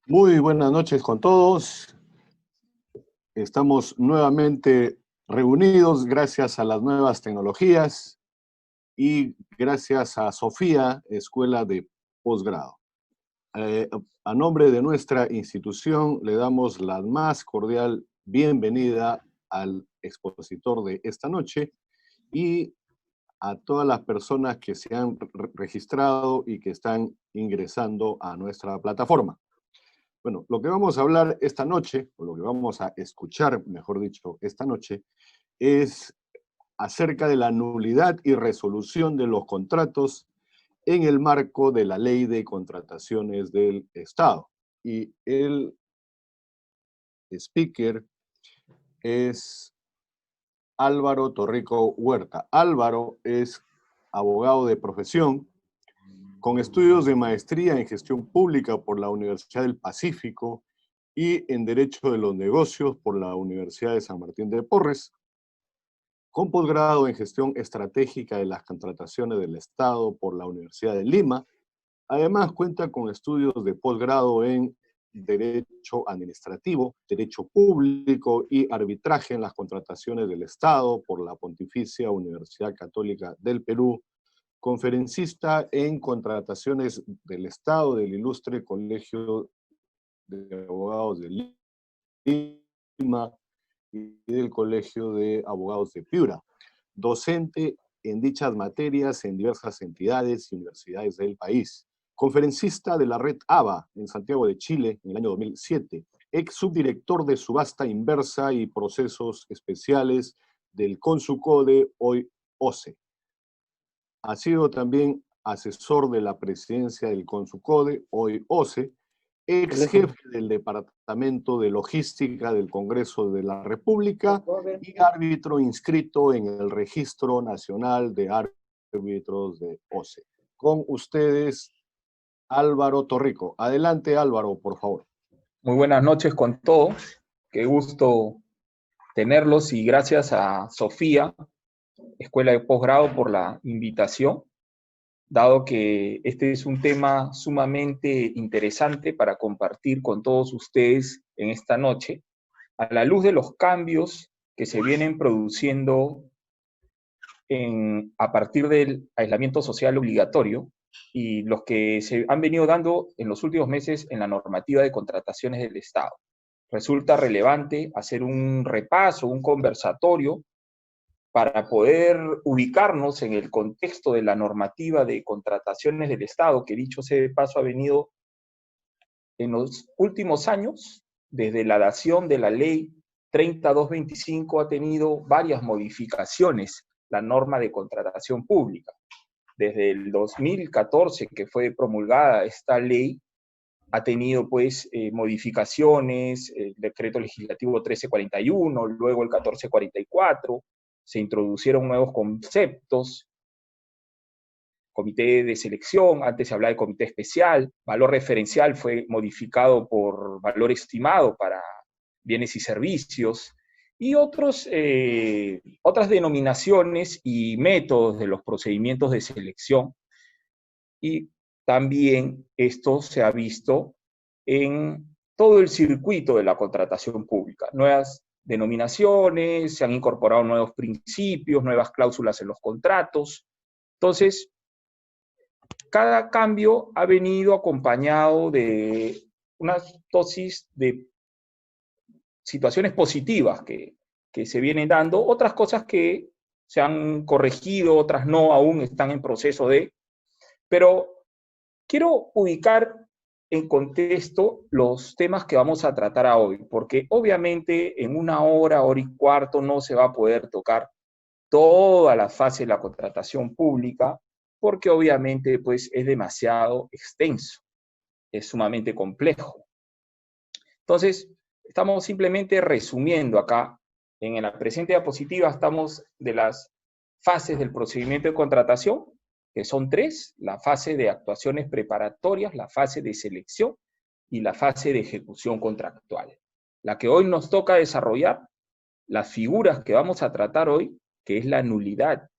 Muy buenas noches con todos. Estamos nuevamente reunidos gracias a las nuevas tecnologías y gracias a Sofía, Escuela de Posgrado. A nombre de nuestra institución le damos la más cordial bienvenida al expositor de esta noche y a todas las personas que se han registrado y que están ingresando a nuestra plataforma. Bueno, lo que vamos a hablar esta noche, o lo que vamos a escuchar, mejor dicho, esta noche, es acerca de la nulidad y resolución de los contratos en el marco de la Ley de Contrataciones del Estado. Y el speaker es Álvaro Torrico Huerta. Álvaro es abogado de profesión, con estudios de maestría en gestión pública por la Universidad del Pacífico y en Derecho de los Negocios por la Universidad de San Martín de Porres, con posgrado en Gestión Estratégica de las Contrataciones del Estado por la Universidad de Lima. Además, cuenta con estudios de posgrado en Derecho Administrativo, Derecho Público y Arbitraje en las Contrataciones del Estado por la Pontificia Universidad Católica del Perú, conferencista en contrataciones del Estado del Ilustre Colegio de Abogados de Lima y del Colegio de Abogados de Piura, docente en dichas materias en diversas entidades y universidades del país, conferencista de la red ABA en Santiago de Chile en el año 2007, ex subdirector de subasta inversa y procesos especiales del Consucode, hoy OCE. Ha sido también asesor de la presidencia del Consucode, hoy OCE, ex jefe del Departamento de Logística del Congreso de la República y árbitro inscrito en el Registro Nacional de Árbitros de OCE. Con ustedes, Álvaro Torrico. Adelante, Álvaro, por favor. Muy buenas noches con todos. Qué gusto tenerlos y gracias a Sofía, Escuela de Posgrado, por la invitación, dado que este es un tema sumamente interesante para compartir con todos ustedes en esta noche, a la luz de los cambios que se vienen produciendo a partir del aislamiento social obligatorio y los que se han venido dando en los últimos meses en la normativa de contrataciones del Estado. Resulta relevante hacer un repaso, un conversatorio, para poder ubicarnos en el contexto de la normativa de contrataciones del Estado, que dicho sea de paso ha venido en los últimos años, desde la dación de la ley 3225, ha tenido varias modificaciones la norma de contratación pública. Desde el 2014, que fue promulgada esta ley, ha tenido pues modificaciones, el decreto legislativo 1341, luego el 1444, se introducieron nuevos conceptos, comité de selección, antes se hablaba de comité especial, valor referencial fue modificado por valor estimado para bienes y servicios, y otras denominaciones y métodos de los procedimientos de selección. Y también esto se ha visto en todo el circuito de la contratación pública. Nuevas denominaciones, se han incorporado nuevos principios, nuevas cláusulas en los contratos. Entonces, cada cambio ha venido acompañado de una dosis de situaciones positivas que se vienen dando, otras cosas que se han corregido, otras no, aún están en proceso de, pero quiero ubicar en contexto los temas que vamos a tratar hoy, porque obviamente en una hora, hora y cuarto no se va a poder tocar toda la fase de la contratación pública, porque obviamente pues es demasiado extenso, es sumamente complejo. Entonces, estamos simplemente resumiendo acá. En la presente diapositiva estamos de las fases del procedimiento de contratación, que son tres: la fase de actuaciones preparatorias, la fase de selección y la fase de ejecución contractual. La que hoy nos toca desarrollar, las figuras que vamos a tratar hoy, que es la nulidad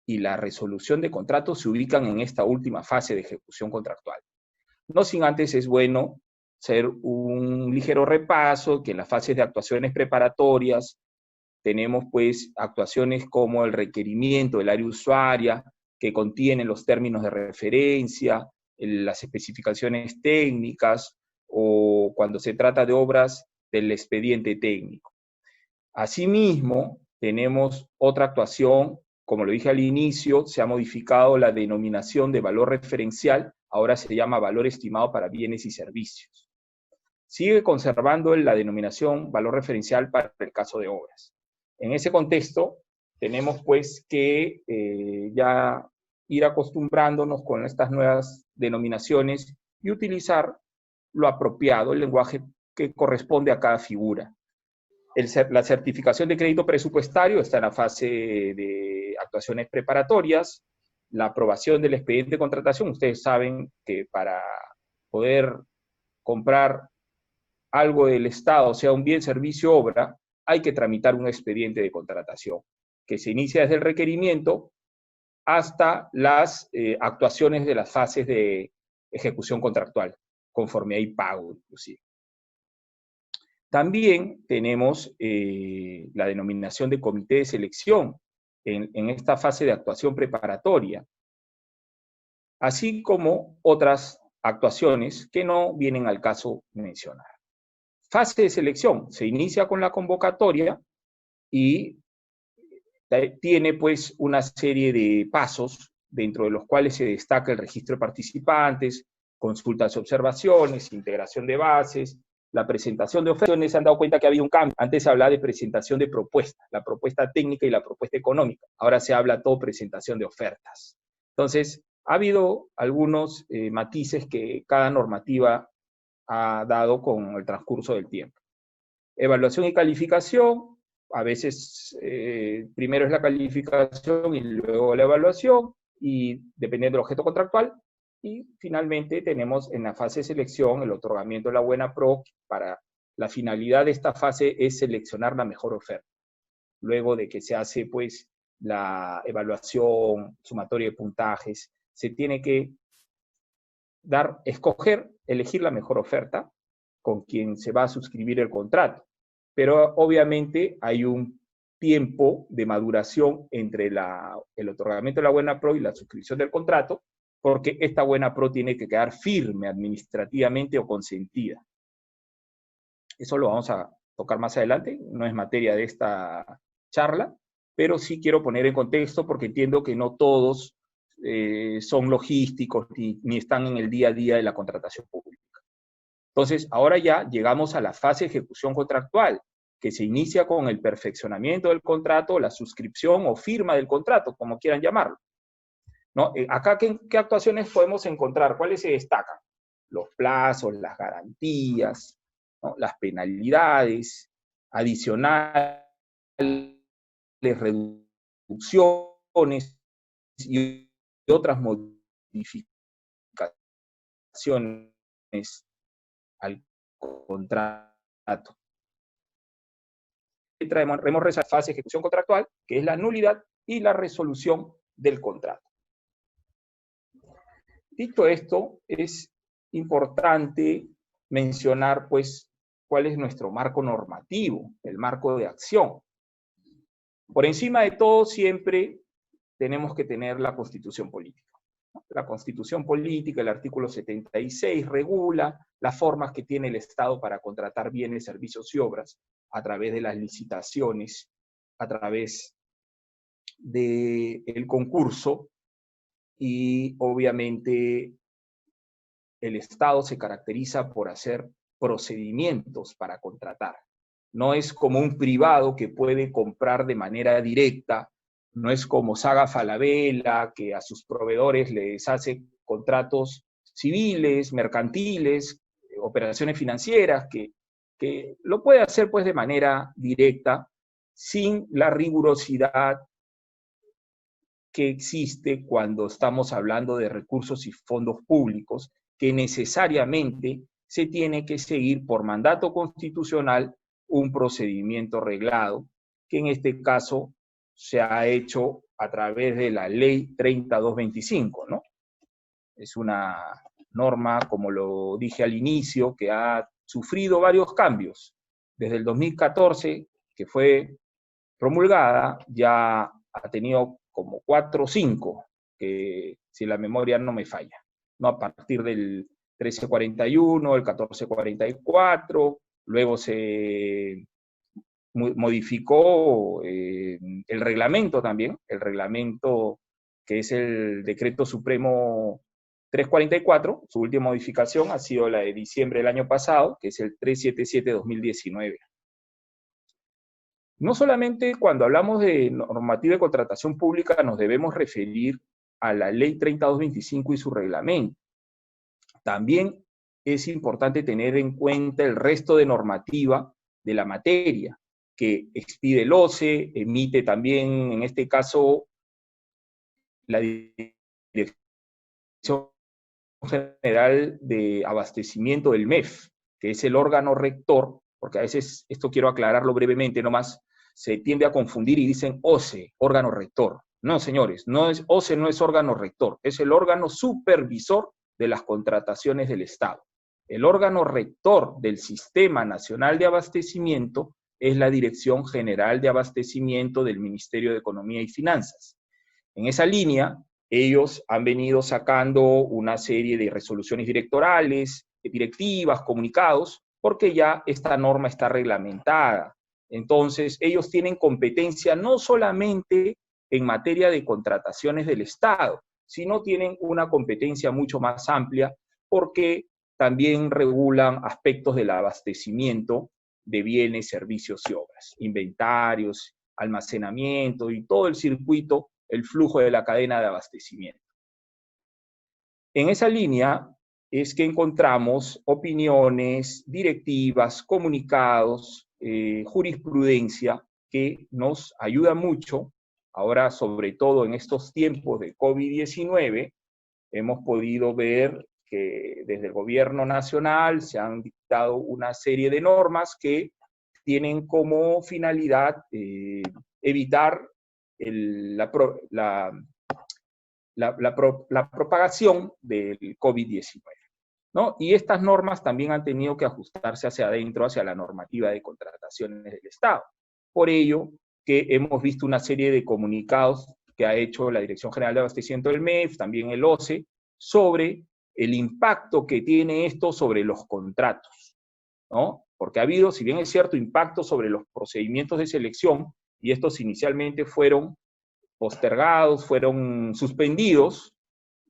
y la resolución de contratos, se ubican en esta última fase de ejecución contractual. No sin antes es bueno hacer un ligero repaso, que en las fases de actuaciones preparatorias tenemos pues actuaciones como el requerimiento del área usuaria, que contienen los términos de referencia, las especificaciones técnicas, o cuando se trata de obras del expediente técnico. Asimismo, tenemos otra actuación, como lo dije al inicio, se ha modificado la denominación de valor referencial, ahora se llama valor estimado para bienes y servicios. Sigue conservando la denominación valor referencial para el caso de obras. En ese contexto, tenemos pues que ya ir acostumbrándonos con estas nuevas denominaciones y utilizar lo apropiado, el lenguaje que corresponde a cada figura. La certificación de crédito presupuestario está en la fase de actuaciones preparatorias. La aprobación del expediente de contratación, ustedes saben que para poder comprar algo del Estado, sea un bien, servicio, obra, hay que tramitar un expediente de contratación, que se inicia desde el requerimiento hasta las actuaciones de las fases de ejecución contractual, conforme hay pago, inclusive. También tenemos la denominación de comité de selección en esta fase de actuación preparatoria, así como otras actuaciones que no vienen al caso mencionar. Fase de selección, se inicia con la convocatoria y tiene pues una serie de pasos dentro de los cuales se destaca el registro de participantes, consultas y observaciones, integración de bases, la presentación de ofertas. Se han dado cuenta que ha habido un cambio. Antes se hablaba de presentación de propuestas, la propuesta técnica y la propuesta económica. Ahora se habla todo presentación de ofertas. Entonces, ha habido algunos matices que cada normativa ha dado con el transcurso del tiempo. Evaluación y calificación, a veces primero es la calificación y luego la evaluación, y dependiendo del objeto contractual, y finalmente tenemos en la fase de selección el otorgamiento de la buena pro. Para la finalidad de esta fase es seleccionar la mejor oferta. Luego de que se hace pues la evaluación, sumatoria de puntajes, se tiene que escoger, elegir la mejor oferta con quien se va a suscribir el contrato. Pero obviamente hay un tiempo de maduración entre el otorgamiento de la buena pro y la suscripción del contrato, porque esta buena pro tiene que quedar firme administrativamente o consentida. Eso lo vamos a tocar más adelante, no es materia de esta charla, pero sí quiero poner en contexto porque entiendo que no todos son logísticos ni están en el día a día de la contratación pública. Entonces, ahora ya llegamos a la fase de ejecución contractual, que se inicia con el perfeccionamiento del contrato, la suscripción o firma del contrato, como quieran llamarlo. ¿No? Acá, ¿qué actuaciones podemos encontrar? ¿Cuáles se destacan? Los plazos, las garantías, ¿no? Las penalidades, adicionales, reducciones y otras modificaciones al contrato. Traemos esa fase de ejecución contractual, que es la nulidad y la resolución del contrato. Dicho esto, es importante mencionar, pues, cuál es nuestro marco normativo, el marco de acción. Por encima de todo, siempre tenemos que tener la Constitución política. La Constitución política, el artículo 76, regula las formas que tiene el Estado para contratar bienes, servicios y obras a través de las licitaciones, a través del concurso, y obviamente el Estado se caracteriza por hacer procedimientos para contratar. No es como un privado que puede comprar de manera directa, no es como Saga Falabella, que a sus proveedores les hace contratos civiles, mercantiles, operaciones financieras, que lo puede hacer pues de manera directa, sin la rigurosidad que existe cuando estamos hablando de recursos y fondos públicos, que necesariamente se tiene que seguir por mandato constitucional un procedimiento reglado, que en este caso se ha hecho a través de la ley 3225, ¿no? Es una norma, como lo dije al inicio, que ha sufrido varios cambios. Desde el 2014, que fue promulgada, ya ha tenido como 4 o 5, que si la memoria no me falla, ¿no? A partir del 1341, el 1444, luego se modificó el reglamento también, el reglamento que es el Decreto Supremo 344, su última modificación ha sido la de diciembre del año pasado, que es el 377-2019. No solamente cuando hablamos de normativa de contratación pública nos debemos referir a la Ley 3225 y su reglamento. También es importante tener en cuenta el resto de normativa de la materia, que expide el OCE, emite también, en este caso, la Dirección General de Abastecimiento del MEF, que es el órgano rector, porque a veces, esto quiero aclararlo brevemente nomás, se tiende a confundir y dicen OCE, órgano rector. No, señores, OCE no es órgano rector, es el órgano supervisor de las contrataciones del Estado. El órgano rector del Sistema Nacional de Abastecimiento es la Dirección General de Abastecimiento del Ministerio de Economía y Finanzas. En esa línea, ellos han venido sacando una serie de resoluciones directorales, directivas, comunicados, porque ya esta norma está reglamentada. Entonces, ellos tienen competencia no solamente en materia de contrataciones del Estado, sino tienen una competencia mucho más amplia porque también regulan aspectos del abastecimiento de bienes, servicios y obras, inventarios, almacenamiento y todo el circuito, el flujo de la cadena de abastecimiento. En esa línea es que encontramos opiniones, directivas, comunicados, jurisprudencia que nos ayuda mucho. Ahora, sobre todo en estos tiempos de COVID-19, hemos podido ver que desde el gobierno nacional se han dictado una serie de normas que tienen como finalidad evitar la propagación del COVID-19, ¿no? Y estas normas también han tenido que ajustarse hacia adentro, hacia la normativa de contrataciones del Estado. Por ello que hemos visto una serie de comunicados que ha hecho la Dirección General de Abastecimiento del MEF, también el OCE, sobre el impacto que tiene esto sobre los contratos, ¿no? Porque ha habido, si bien es cierto, impacto sobre los procedimientos de selección, y estos inicialmente fueron postergados, fueron suspendidos,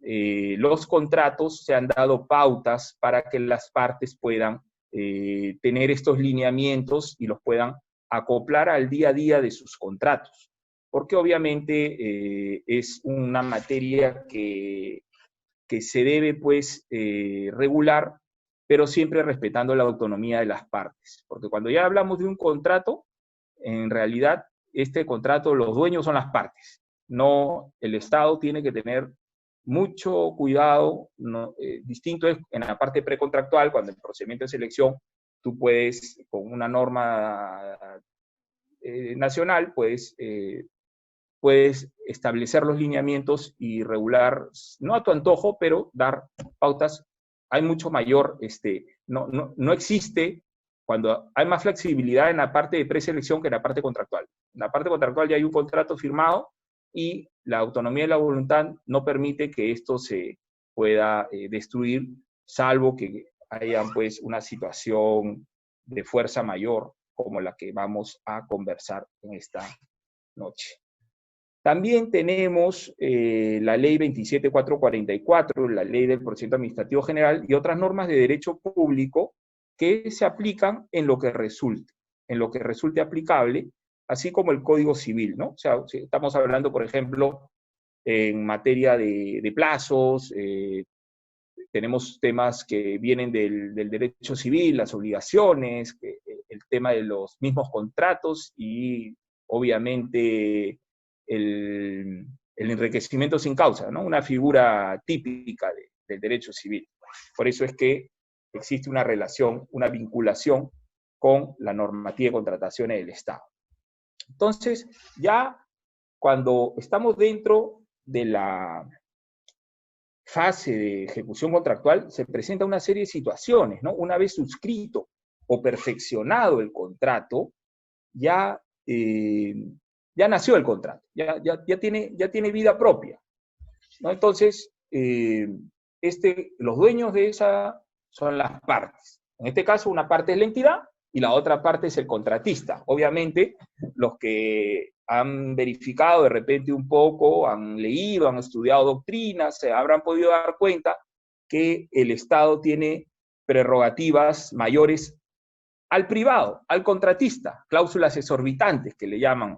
los contratos se han dado pautas para que las partes puedan tener estos lineamientos y los puedan acoplar al día a día de sus contratos. Porque obviamente es una materia que se debe pues regular, pero siempre respetando la autonomía de las partes. Porque cuando ya hablamos de un contrato, en realidad este contrato, los dueños son las partes. No, el Estado tiene que tener mucho cuidado, no, distinto es en la parte precontractual, cuando el procedimiento de selección, tú puedes, con una norma nacional, puedes establecer los lineamientos y regular, no a tu antojo, pero dar pautas. Hay mucho mayor, no existe, cuando hay más flexibilidad en la parte de preselección que en la parte contractual. En la parte contractual ya hay un contrato firmado y la autonomía de la voluntad no permite que esto se pueda destruir, salvo que haya pues una situación de fuerza mayor como la que vamos a conversar en esta noche. También tenemos la Ley 27444, la Ley del Procedimiento Administrativo General y otras normas de derecho público que se aplican en lo que resulte aplicable, así como el Código Civil, ¿no? O sea, si estamos hablando, por ejemplo, en materia de plazos, tenemos temas que vienen del derecho civil, las obligaciones, el tema de los mismos contratos y obviamente el enriquecimiento sin causa, ¿no? Una figura típica del derecho civil. Por eso es que existe una relación, una vinculación con la normativa de contrataciones del Estado. Entonces, ya cuando estamos dentro de la fase de ejecución contractual se presenta una serie de situaciones, ¿no? Una vez suscrito o perfeccionado el contrato, ya, ya nació el contrato, ya tiene vida propia, ¿no? Entonces, los dueños de esa son las partes. En este caso, una parte es la entidad y la otra parte es el contratista. Obviamente, los que han verificado de repente un poco, han leído, han estudiado doctrinas, se habrán podido dar cuenta que el Estado tiene prerrogativas mayores al privado, al contratista, cláusulas exorbitantes que le llaman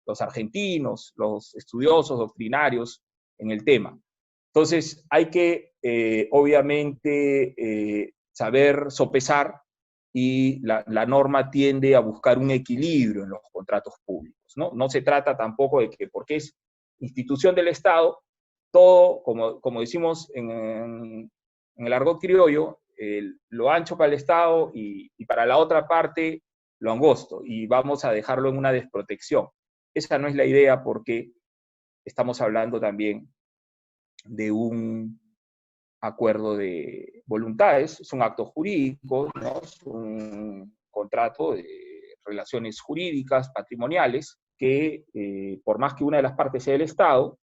los argentinos, los estudiosos doctrinarios en el tema. Entonces, hay que, obviamente, saber sopesar, y la norma tiende a buscar un equilibrio en los contratos públicos, ¿no? No se trata tampoco de que, porque es institución del Estado, todo, como decimos en el argot criollo, lo ancho para el Estado y para la otra parte lo angosto, y vamos a dejarlo en una desprotección. Esa no es la idea, porque estamos hablando también de un acuerdo de voluntades, es un acto jurídico, ¿no? Es un contrato de relaciones jurídicas, patrimoniales, que por más que una de las partes sea el Estado,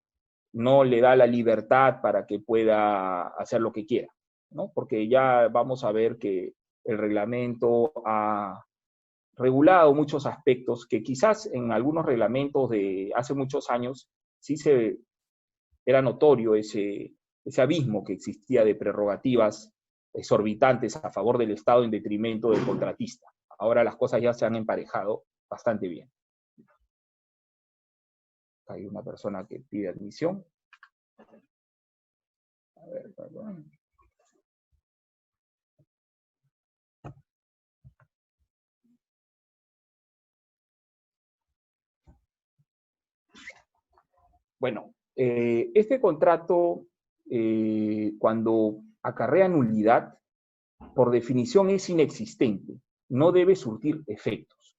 no le da la libertad para que pueda hacer lo que quiera, ¿no? Porque ya vamos a ver que el reglamento ha regulado muchos aspectos que quizás en algunos reglamentos de hace muchos años sí era notorio ese abismo que existía de prerrogativas exorbitantes a favor del Estado en detrimento del contratista. Ahora las cosas ya se han emparejado bastante bien. Hay una persona que pide admisión. A ver, perdón. Bueno, este contrato, cuando acarrea nulidad, por definición es inexistente, no debe surtir efectos.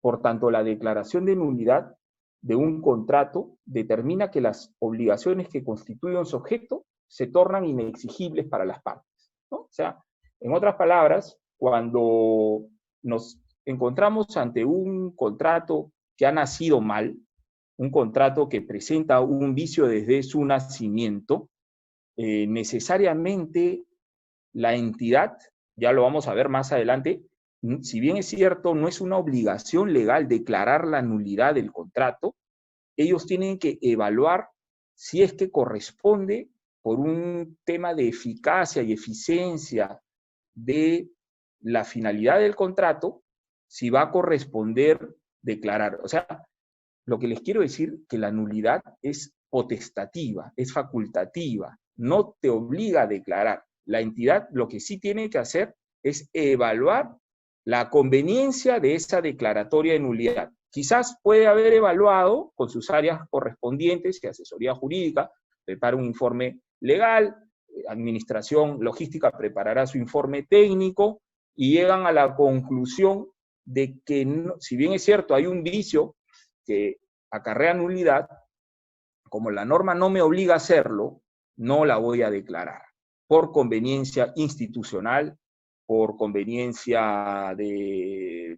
Por tanto, la declaración de nulidad de un contrato determina que las obligaciones que constituyen su objeto se tornan inexigibles para las partes, ¿no? O sea, en otras palabras, cuando nos encontramos ante un contrato que ha nacido mal, un contrato que presenta un vicio desde su nacimiento, necesariamente la entidad, ya lo vamos a ver más adelante, si bien es cierto, no es una obligación legal declarar la nulidad del contrato, ellos tienen que evaluar si es que corresponde, por un tema de eficacia y eficiencia de la finalidad del contrato, si va a corresponder declarar. O sea, lo que les quiero decir que la nulidad es potestativa, es facultativa, no te obliga a declarar. La entidad lo que sí tiene que hacer es evaluar la conveniencia de esa declaratoria de nulidad. Quizás puede haber evaluado con sus áreas correspondientes, que asesoría jurídica prepara un informe legal, administración logística preparará su informe técnico, y llegan a la conclusión de que, no, si bien es cierto, hay un vicio que acarrea nulidad, como la norma no me obliga a hacerlo, no la voy a declarar, por conveniencia institucional, por conveniencia de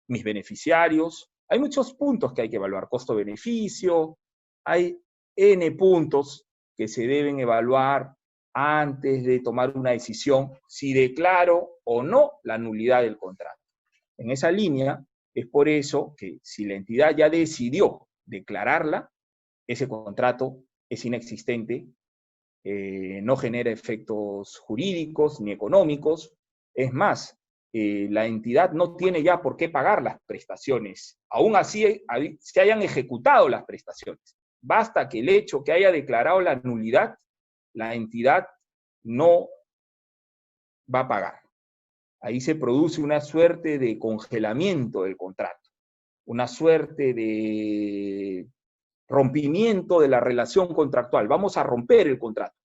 mis beneficiarios. Hay muchos puntos que hay que evaluar, costo-beneficio, hay N puntos que se deben evaluar antes de tomar una decisión si declaro o no la nulidad del contrato. En esa línea, es por eso que si la entidad ya decidió declararla, ese contrato es inexistente, no genera efectos jurídicos ni económicos. Es más, la entidad no tiene ya por qué pagar las prestaciones, aún así se hayan ejecutado las prestaciones. Basta que el hecho que haya declarado la nulidad, la entidad no va a pagar. Ahí se produce una suerte de congelamiento del contrato, una suerte de rompimiento de la relación contractual. Vamos a romper el contrato.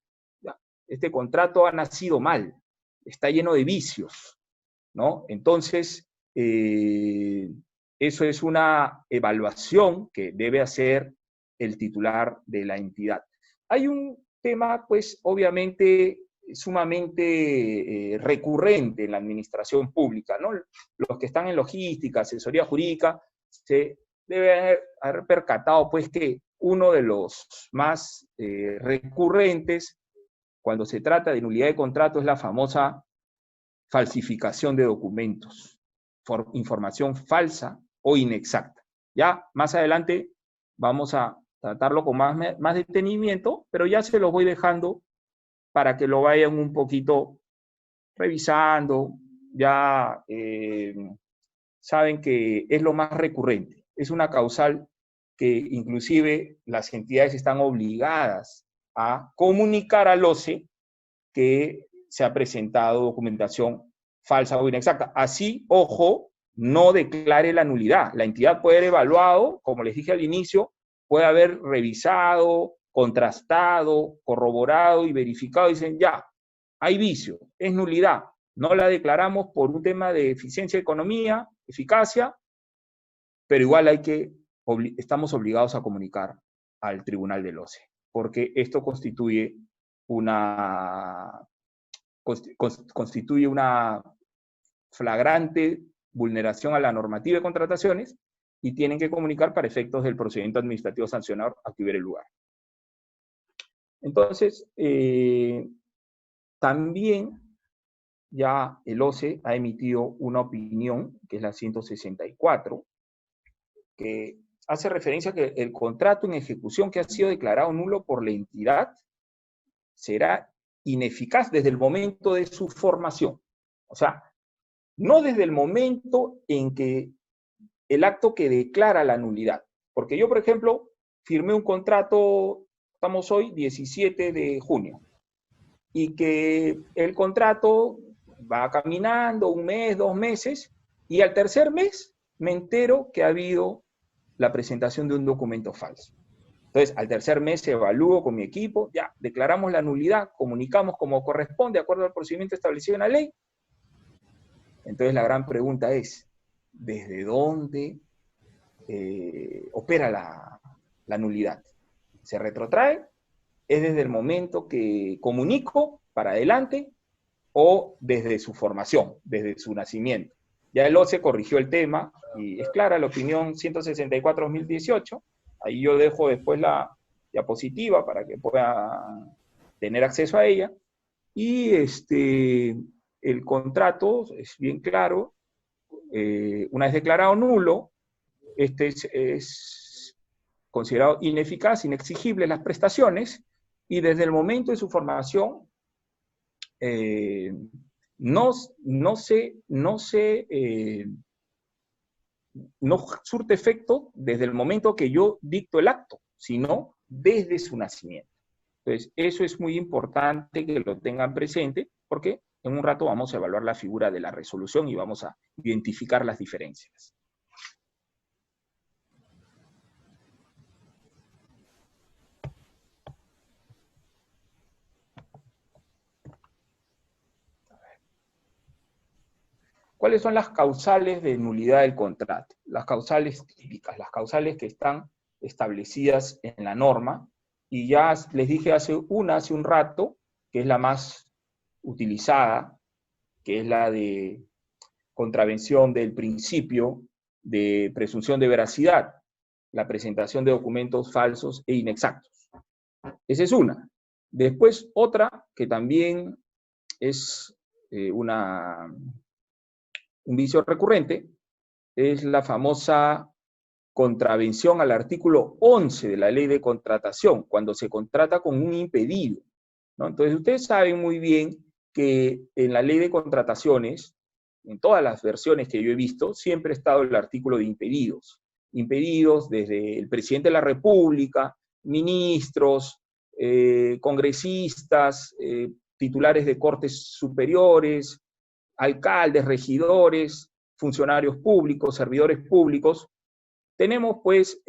Este contrato ha nacido mal, está lleno de vicios, ¿no? Entonces, eso es una evaluación que debe hacer el titular de la entidad. Hay un tema, pues, obviamente, sumamente recurrente en la administración pública, ¿no? Los que están en logística, asesoría jurídica, se deben haber percatado, pues, que uno de los más recurrentes cuando se trata de nulidad de contrato es la famosa falsificación de documentos, información falsa o inexacta. Ya más adelante vamos a tratarlo con más detenimiento, pero ya se los voy dejando para que lo vayan un poquito revisando. Ya saben que es lo más recurrente. Es una causal que inclusive las entidades están obligadas a comunicar al OCE que se ha presentado documentación falsa o inexacta. Así, ojo, no declare la nulidad. La entidad puede haber evaluado, como les dije al inicio, puede haber revisado, contrastado, corroborado y verificado. Dicen, ya, hay vicio, es nulidad. No la declaramos por un tema de eficiencia de economía, eficacia, pero igual estamos obligados a comunicar al Tribunal del OCE, porque esto constituye una flagrante vulneración a la normativa de contrataciones y tienen que comunicar para efectos del procedimiento administrativo sancionador a que hubiera lugar. Entonces, también ya el OCE ha emitido una opinión, que es la 164, que hace referencia a que el contrato en ejecución que ha sido declarado nulo por la entidad será ineficaz desde el momento de su formación. O sea, no desde el momento en que el acto que declara la nulidad. Porque yo, por ejemplo, firmé un contrato, estamos hoy 17 de junio, y que el contrato va caminando 1 mes, 2 meses, y al tercer mes me entero que ha habido la presentación de un documento falso. Entonces, al tercer mes evalúo con mi equipo, ya, declaramos la nulidad, comunicamos como corresponde, de acuerdo al procedimiento establecido en la ley. Entonces, la gran pregunta es, ¿desde dónde opera la nulidad? ¿Se retrotrae? ¿Es desde el momento que comunico para adelante o desde su formación, desde su nacimiento? Ya el OCE corrigió el tema y es clara la opinión 164/2018. Ahí yo dejo después la diapositiva para que puedan tener acceso a ella. Y el contrato es bien claro. Una vez declarado nulo, es considerado ineficaz, inexigible las prestaciones, y desde el momento de su formación no surte efecto desde el momento que yo dicto el acto, sino desde su nacimiento. Entonces, eso es muy importante que lo tengan presente, porque en un rato vamos a evaluar la figura de la resolución y vamos a identificar las diferencias. ¿Cuáles son las causales de nulidad del contrato? Las causales típicas, las causales que están establecidas en la norma, y ya les dije hace un rato, que es la más utilizada, que es la de contravención del principio de presunción de veracidad, la presentación de documentos falsos e inexactos. Esa es una. Después otra, que también es un vicio recurrente, es la famosa contravención al artículo 11 de la Ley de Contratación, cuando se contrata con un impedido, ¿no? Entonces, ustedes saben muy bien que en la Ley de Contrataciones, en todas las versiones que yo he visto, siempre ha estado el artículo de impedidos. Impedidos desde el presidente de la República, ministros, congresistas, titulares de cortes superiores, alcaldes, regidores, funcionarios públicos, servidores públicos. Tenemos pues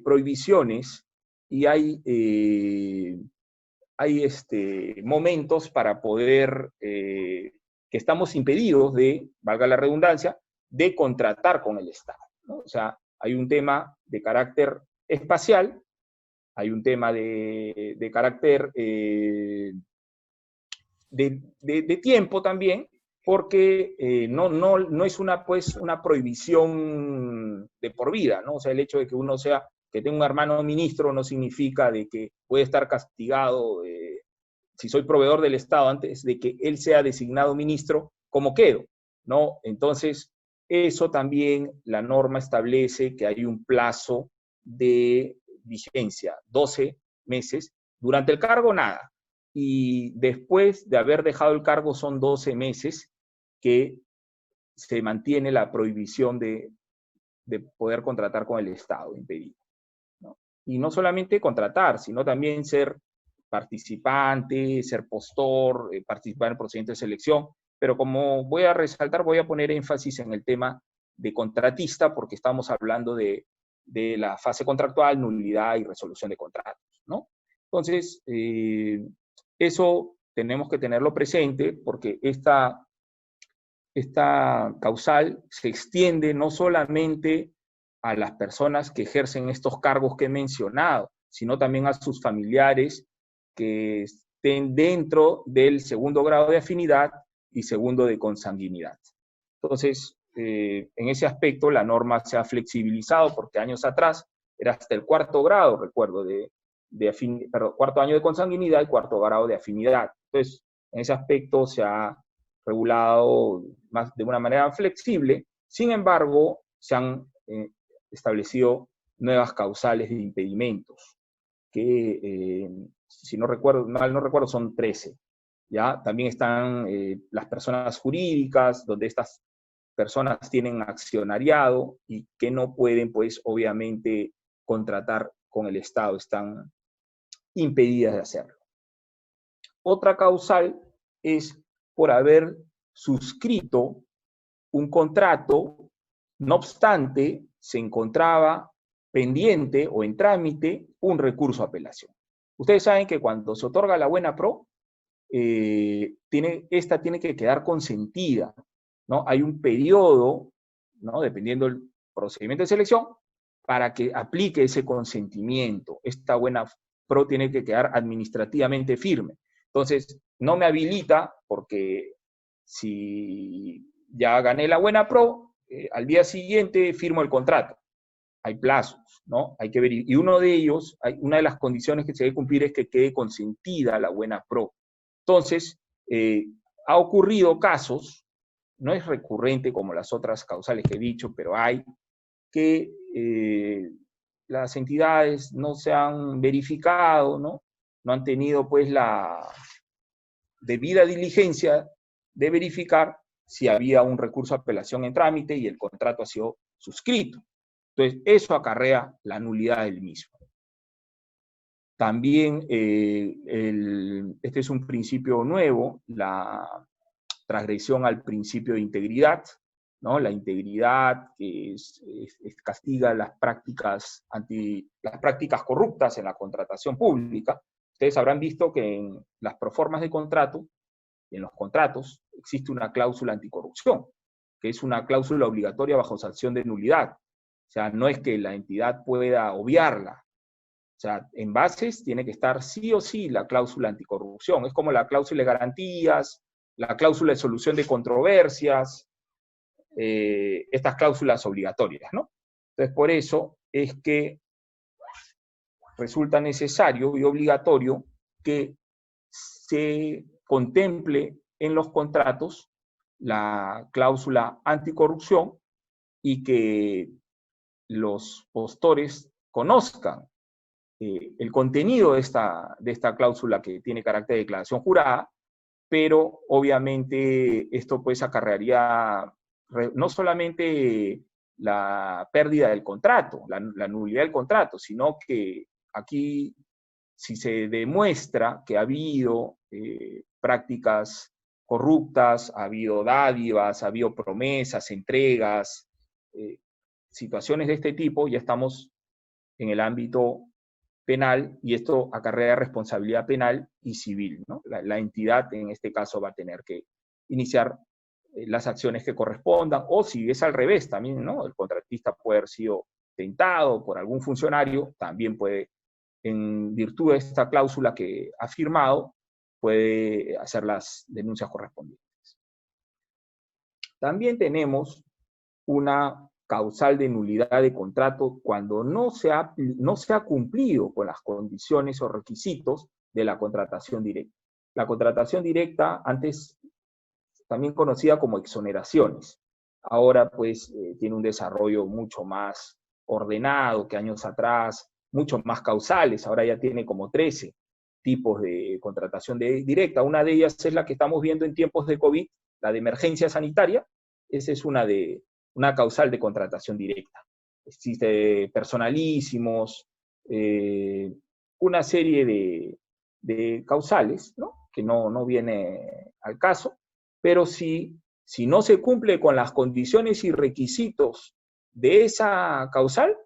prohibiciones y hay momentos para poder, que estamos impedidos de, valga la redundancia, de contratar con el Estado, ¿no? O sea, hay un tema de carácter espacial, hay un tema de carácter de tiempo también, porque no es una prohibición de por vida, ¿no? O sea, el hecho de que uno que tenga un hermano ministro no significa de que puede estar castigado, si soy proveedor del Estado, antes de que él sea designado ministro, ¿cómo quedo? ¿No? Entonces, eso también la norma establece que hay un plazo de vigencia, 12 meses. Durante el cargo, nada. Y después de haber dejado el cargo son 12 meses que se mantiene la prohibición de poder contratar con el Estado impedido, ¿no? Y no solamente contratar, sino también ser participante, ser postor, participar en el procedimiento de selección. Pero como voy a resaltar, voy a poner énfasis en el tema de contratista, porque estamos hablando de la fase contractual, nulidad y resolución de contratos, ¿no? Entonces, eso tenemos que tenerlo presente, porque esta causal se extiende no solamente a las personas que ejercen estos cargos que he mencionado, sino también a sus familiares que estén dentro del segundo grado de afinidad y segundo de consanguinidad. Entonces, en ese aspecto la norma se ha flexibilizado, porque años atrás era hasta el cuarto grado, recuerdo, cuarto año de consanguinidad y cuarto grado de afinidad. Entonces, en ese aspecto se ha regulado de una manera flexible. Sin embargo, se han establecido nuevas causales de impedimentos, que si no recuerdo, son 13. ¿Ya? También están las personas jurídicas, donde estas personas tienen accionariado y que no pueden, pues, obviamente, contratar con el Estado, están impedidas de hacerlo. Otra causal es por haber suscrito un contrato, no obstante, se encontraba pendiente o en trámite un recurso a apelación. Ustedes saben que cuando se otorga la buena pro, esta tiene que quedar consentida, ¿no? Hay un periodo, ¿no? Dependiendo del procedimiento de selección, para que aplique ese consentimiento. Esta buena pro tiene que quedar administrativamente firme. Entonces, no me habilita, porque si ya gané la buena pro, al día siguiente firmo el contrato. Hay plazos, ¿no? Hay que ver. Y uno de ellos, una de las condiciones que se debe cumplir es que quede consentida la buena pro. Entonces, ha ocurrido casos, no es recurrente como las otras causales que he dicho, pero hay que las entidades no se han verificado, ¿no? No han tenido, pues, la debida diligencia de verificar si había un recurso de apelación en trámite y el contrato ha sido suscrito. Entonces, eso acarrea la nulidad del mismo. También, este es un principio nuevo, la transgresión al principio de integridad, ¿no? La integridad que castiga las prácticas corruptas en la contratación pública. Ustedes habrán visto que en las proformas de contrato y en los contratos existe una cláusula anticorrupción, que es una cláusula obligatoria bajo sanción de nulidad. O sea, no es que la entidad pueda obviarla. O sea, en bases tiene que estar sí o sí la cláusula anticorrupción. Es como la cláusula de garantías, la cláusula de solución de controversias, estas cláusulas obligatorias, ¿no? Entonces, por eso es que resulta necesario y obligatorio que se contemple en los contratos la cláusula anticorrupción y que los postores conozcan el contenido de esta cláusula, que tiene carácter de declaración jurada, pero obviamente esto pues acarrearía no solamente la pérdida del contrato, la nulidad del contrato, sino que aquí, si se demuestra que ha habido prácticas corruptas, ha habido dádivas, ha habido promesas, entregas, situaciones de este tipo, ya estamos en el ámbito penal, y esto acarrea responsabilidad penal y civil, ¿no? La entidad en este caso va a tener que iniciar las acciones que correspondan, o si es al revés también, ¿no? El contratista puede haber sido tentado por algún funcionario, también puede en virtud de esta cláusula que ha firmado, puede hacer las denuncias correspondientes. También tenemos una causal de nulidad de contrato cuando no se ha cumplido con las condiciones o requisitos de la contratación directa. La contratación directa, antes también conocida como exoneraciones, ahora pues tiene un desarrollo mucho más ordenado que años atrás, mucho más causales, ahora ya tiene como 13 tipos de contratación directa. Una de ellas es la que estamos viendo en tiempos de COVID, la de emergencia sanitaria. Esa es una causal de contratación directa. Existe personalísimos, una serie de causales, ¿no? Que no viene al caso, pero si no se cumple con las condiciones y requisitos de esa causal,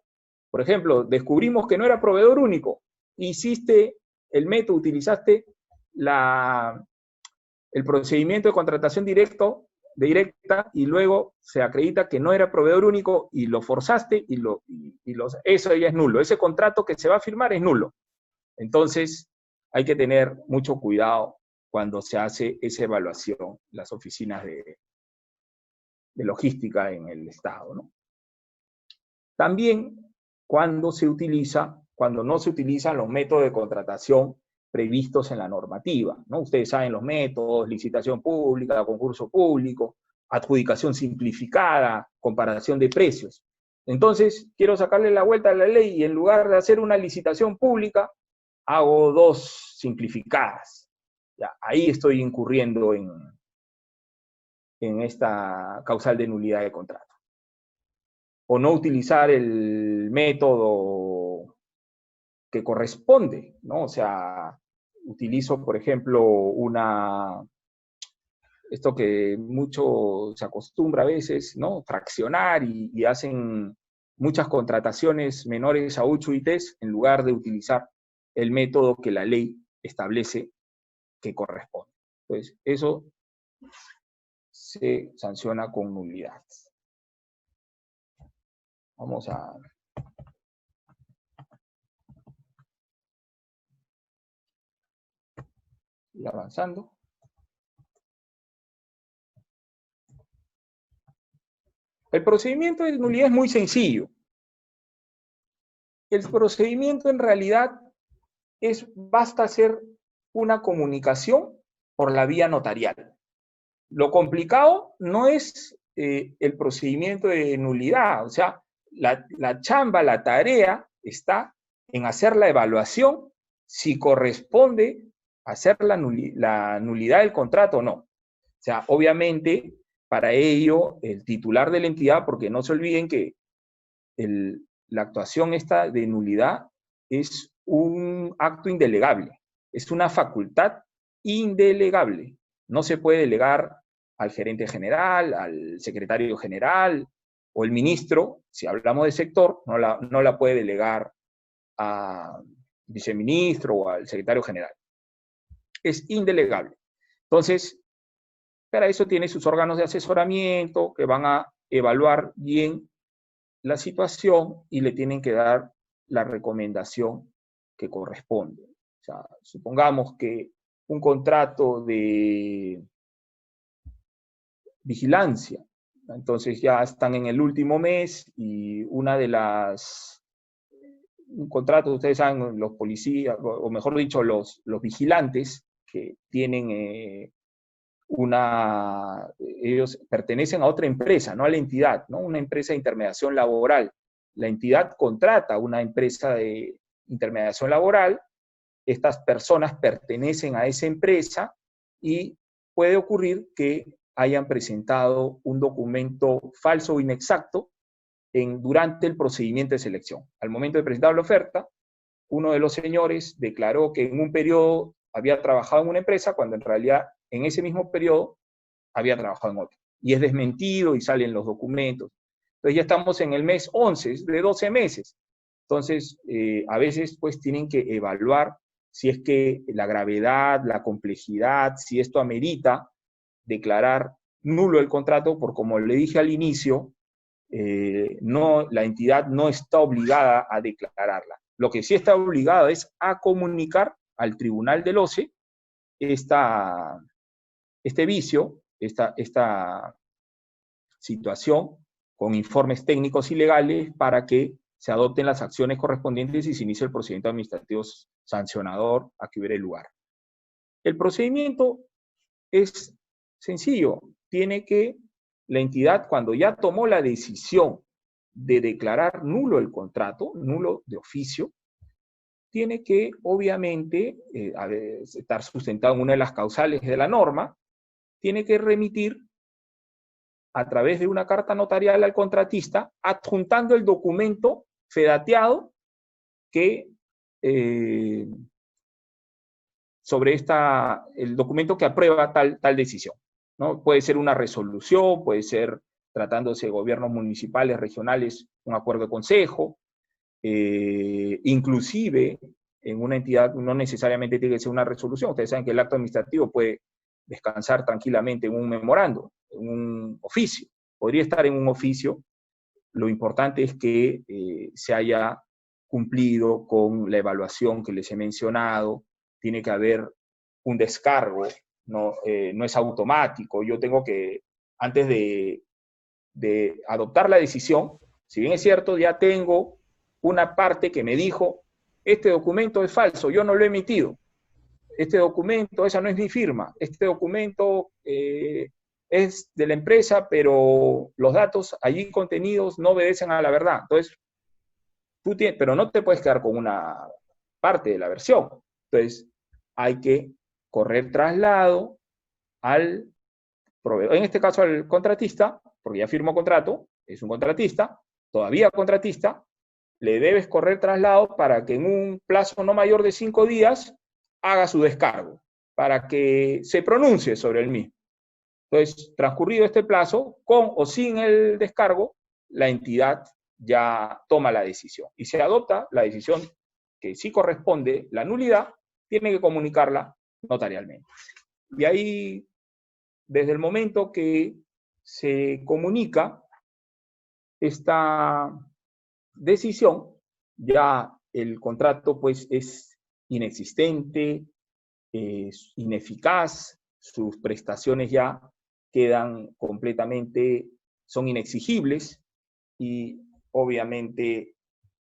por ejemplo, descubrimos que no era proveedor único, hiciste el método, utilizaste el procedimiento de contratación directa y luego se acredita que no era proveedor único y lo forzaste eso ya es nulo. Ese contrato que se va a firmar es nulo. Entonces, hay que tener mucho cuidado cuando se hace esa evaluación, las oficinas de logística en el Estado, ¿no? También cuando no se utilizan los métodos de contratación previstos en la normativa, ¿no? Ustedes saben los métodos: licitación pública, concurso público, adjudicación simplificada, comparación de precios. Entonces, quiero sacarle la vuelta a la ley y en lugar de hacer una licitación pública, hago 2 simplificadas. Ya, ahí estoy incurriendo en esta causal de nulidad de contrato. O no utilizar el método que corresponde, ¿no? O sea, utilizo, por ejemplo, esto que mucho se acostumbra a veces, ¿no? Fraccionar y hacen muchas contrataciones menores a 8 ITs en lugar de utilizar el método que la ley establece que corresponde. Entonces, eso se sanciona con nulidad. Vamos a ir avanzando. El procedimiento de nulidad es muy sencillo. El procedimiento en realidad basta hacer una comunicación por la vía notarial. Lo complicado no es el procedimiento de nulidad, o sea, la chamba, la tarea está en hacer la evaluación si corresponde hacer la nulidad del contrato o no. O sea, obviamente, para ello, el titular de la entidad, porque no se olviden que la actuación esta de nulidad es un acto indelegable, es una facultad indelegable. No se puede delegar al gerente general, al secretario general o el ministro. Si hablamos de sector, no la puede delegar al viceministro o al secretario general. Es indelegable. Entonces, para eso tiene sus órganos de asesoramiento que van a evaluar bien la situación y le tienen que dar la recomendación que corresponde. O sea, supongamos que un contrato de vigilancia, entonces ya están en el último mes y un contrato, ustedes saben, los policías, o mejor dicho, los vigilantes que tienen ellos pertenecen a otra empresa, no a la entidad, ¿no? Una empresa de intermediación laboral. La entidad contrata a una empresa de intermediación laboral, estas personas pertenecen a esa empresa y puede ocurrir que hayan presentado un documento falso o inexacto durante el procedimiento de selección. Al momento de presentar la oferta, uno de los señores declaró que en un periodo había trabajado en una empresa, cuando en realidad en ese mismo periodo había trabajado en otro. Y es desmentido y salen los documentos. Entonces ya estamos en el mes 11, de 12 meses. Entonces, a veces pues tienen que evaluar si es que la gravedad, la complejidad, si esto amerita declarar nulo el contrato, porque como le dije al inicio, la entidad no está obligada a declararla. lo que sí está obligado es a comunicar al Tribunal del OCE este vicio, esta situación, con informes técnicos y legales para que se adopten las acciones correspondientes y se inicie el procedimiento administrativo sancionador a que hubiera lugar. El procedimiento es sencillo. Tiene que la entidad, cuando ya tomó la decisión de declarar nulo el contrato, nulo de oficio, tiene que, obviamente, estar sustentado en una de las causales de la norma, tiene que remitir a través de una carta notarial al contratista, adjuntando el documento fedateado que sobre el documento que aprueba tal decisión, ¿no? Puede ser una resolución, puede ser, tratándose de gobiernos municipales, regionales, un acuerdo de consejo, inclusive en una entidad no necesariamente tiene que ser una resolución. Ustedes saben que el acto administrativo puede descansar tranquilamente en un memorando, en un oficio. Podría estar en un oficio. Lo importante es que se haya cumplido con la evaluación que les he mencionado. Tiene que haber un descargo, no es automático. Yo tengo que, antes de adoptar la decisión, si bien es cierto, ya tengo una parte que me dijo, este documento es falso, yo no lo he emitido. Este documento, esa no es mi firma. Este documento es de la empresa, pero los datos allí contenidos no obedecen a la verdad. Entonces, pero no te puedes quedar con una parte de la versión. Entonces, hay que correr traslado al proveedor, en este caso al contratista, porque ya firmó contrato, es un contratista, todavía contratista, le debes correr traslado para que en un plazo no mayor de 5 días haga su descargo, para que se pronuncie sobre el mismo. Entonces, transcurrido este plazo, con o sin el descargo, la entidad ya toma la decisión y se adopta la decisión que sí corresponde, la nulidad, tiene que comunicarla notarialmente. Y ahí, desde el momento que se comunica esta decisión, ya el contrato pues es inexistente, es ineficaz, sus prestaciones ya quedan completamente, son inexigibles y obviamente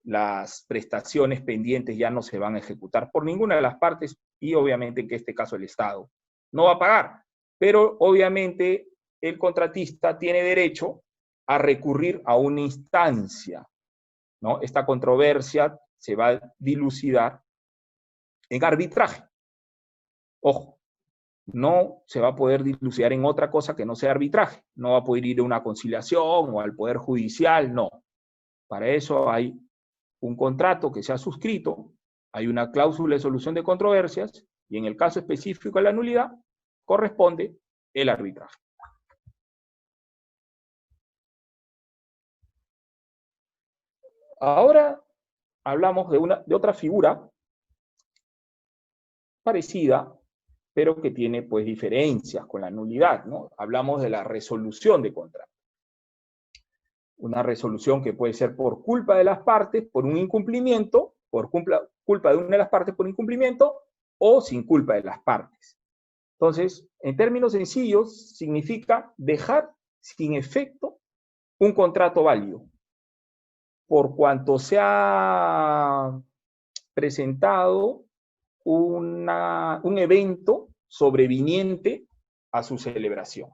las prestaciones pendientes ya no se van a ejecutar por ninguna de las partes y obviamente en este caso el Estado no va a pagar, pero obviamente el contratista tiene derecho a recurrir a una instancia, ¿no? Esta controversia se va a dilucidar en arbitraje. Ojo, no se va a poder dilucidar en otra cosa que no sea arbitraje. No va a poder ir a una conciliación o al Poder Judicial, no. Para eso hay un contrato que se ha suscrito, hay una cláusula de solución de controversias y en el caso específico de la nulidad corresponde el arbitraje. Ahora hablamos de otra figura parecida, pero que tiene pues diferencias con la nulidad, ¿no? Hablamos de la resolución de contrato. Una resolución que puede ser por culpa de las partes, por un incumplimiento, por culpa de una de las partes por incumplimiento, o sin culpa de las partes. Entonces, en términos sencillos, significa dejar sin efecto un contrato válido, por cuanto se ha presentado un evento sobreviniente a su celebración.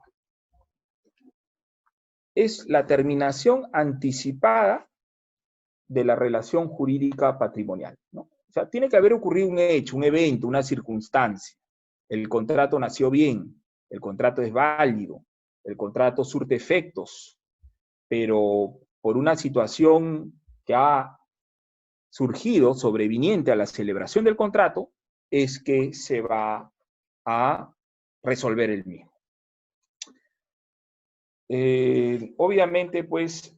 Es la terminación anticipada de la relación jurídica patrimonial, ¿no? O sea, tiene que haber ocurrido un hecho, un evento, una circunstancia. El contrato nació bien, el contrato es válido, el contrato surte efectos, pero por una situación que ha surgido sobreviniente a la celebración del contrato, es que se va a resolver el mismo. Obviamente, pues,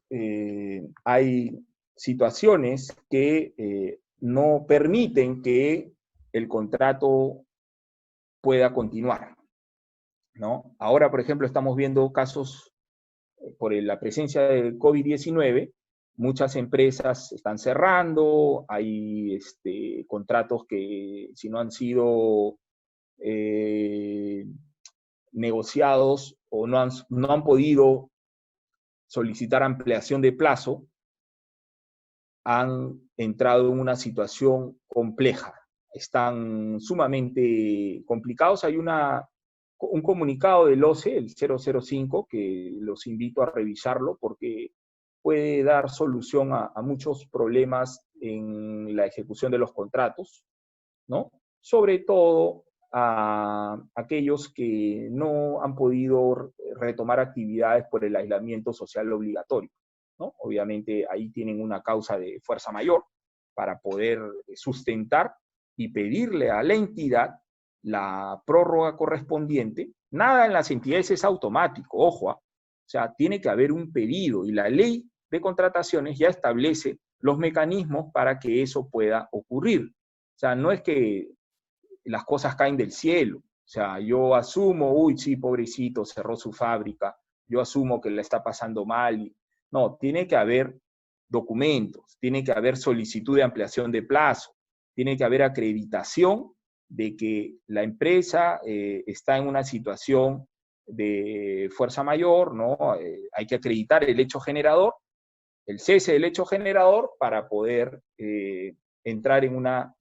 hay situaciones que no permiten que el contrato pueda continuar, ¿no? Ahora, por ejemplo, estamos viendo casos por la presencia del COVID-19, muchas empresas están cerrando, hay contratos que si no han sido negociados o no han podido solicitar ampliación de plazo, han entrado en una situación compleja. Están sumamente complicados. Hay un comunicado del OCE, el 005, que los invito a revisarlo porque puede dar solución a muchos problemas en la ejecución de los contratos, ¿no? Sobre todo a aquellos que no han podido retomar actividades por el aislamiento social obligatorio, ¿no? Obviamente ahí tienen una causa de fuerza mayor para poder sustentar y pedirle a la entidad la prórroga correspondiente. Nada en las entidades es automático, ojo, o sea, tiene que haber un pedido y la ley de contrataciones ya establece los mecanismos para que eso pueda ocurrir. O sea, no es que las cosas caen del cielo. O sea, yo asumo, uy, sí, pobrecito, cerró su fábrica, yo asumo que le está pasando mal. No, tiene que haber documentos, tiene que haber solicitud de ampliación de plazo, tiene que haber acreditación de que la empresa está en una situación de fuerza mayor, ¿no? Hay que acreditar el hecho generador, el cese del hecho generador para poder entrar en una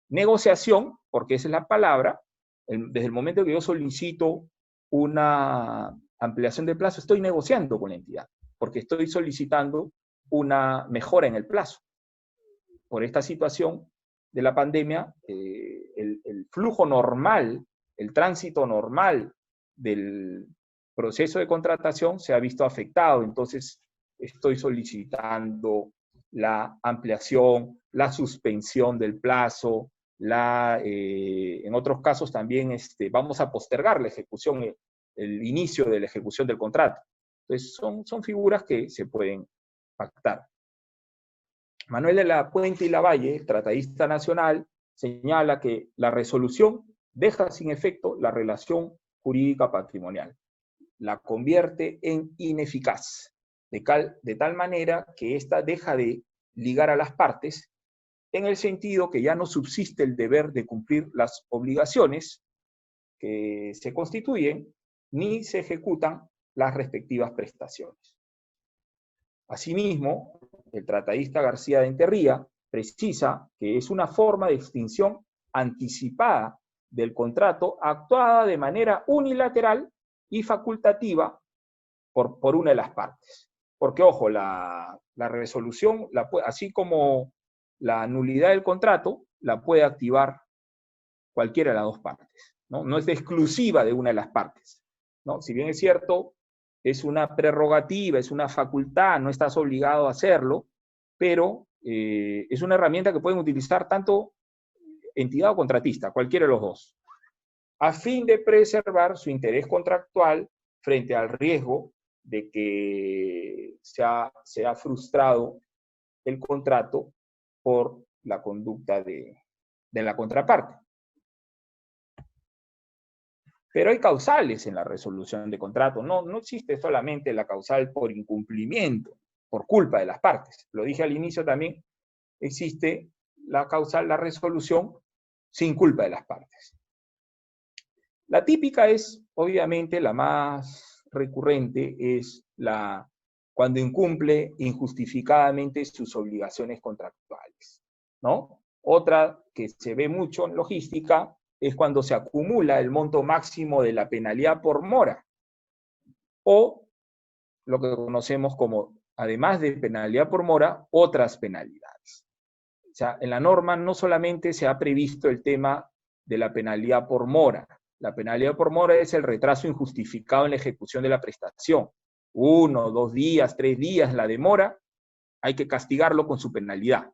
negociación, porque esa es la palabra. Desde el momento que yo solicito una ampliación de plazo, estoy negociando con la entidad, porque estoy solicitando una mejora en el plazo. Por esta situación de la pandemia, el flujo normal, el tránsito normal del proceso de contratación se ha visto afectado. Entonces, estoy solicitando la ampliación, la suspensión del plazo, en otros casos también vamos a postergar la ejecución, el inicio de la ejecución del contrato. Entonces, son figuras que se pueden pactar. Manuel de la Puente y Lavalle, tratadista nacional, señala que la resolución deja sin efecto la relación jurídica patrimonial, la convierte en ineficaz, de tal manera que ésta deja de ligar a las partes en el sentido que ya no subsiste el deber de cumplir las obligaciones que se constituyen, ni se ejecutan las respectivas prestaciones. Asimismo, el tratadista García de Enterría precisa que es una forma de extinción anticipada del contrato actuada de manera unilateral y facultativa por una de las partes. Porque, ojo, la resolución, así como la nulidad del contrato, la puede activar cualquiera de las dos partes, ¿no? No es exclusiva de una de las partes, ¿no? Si bien es cierto, es una prerrogativa, es una facultad, no estás obligado a hacerlo, pero es una herramienta que pueden utilizar tanto entidad o contratista, cualquiera de los dos, a fin de preservar su interés contractual frente al riesgo de que se ha frustrado el contrato por la conducta de la contraparte. Pero hay causales en la resolución de contrato. No existe solamente la causal por incumplimiento, por culpa de las partes. Lo dije al inicio también, existe la causal, la resolución sin culpa de las partes. La típica es, obviamente, la más recurrente, es cuando incumple injustificadamente sus obligaciones contractuales, ¿no? Otra que se ve mucho en logística es cuando se acumula el monto máximo de la penalidad por mora, o lo que conocemos como, además de penalidad por mora, otras penalidades. O sea, en la norma no solamente se ha previsto el tema de la penalidad por mora. La penalidad por mora es el retraso injustificado en la ejecución de la prestación. 1, 2 días, 3 días, la demora, hay que castigarlo con su penalidad.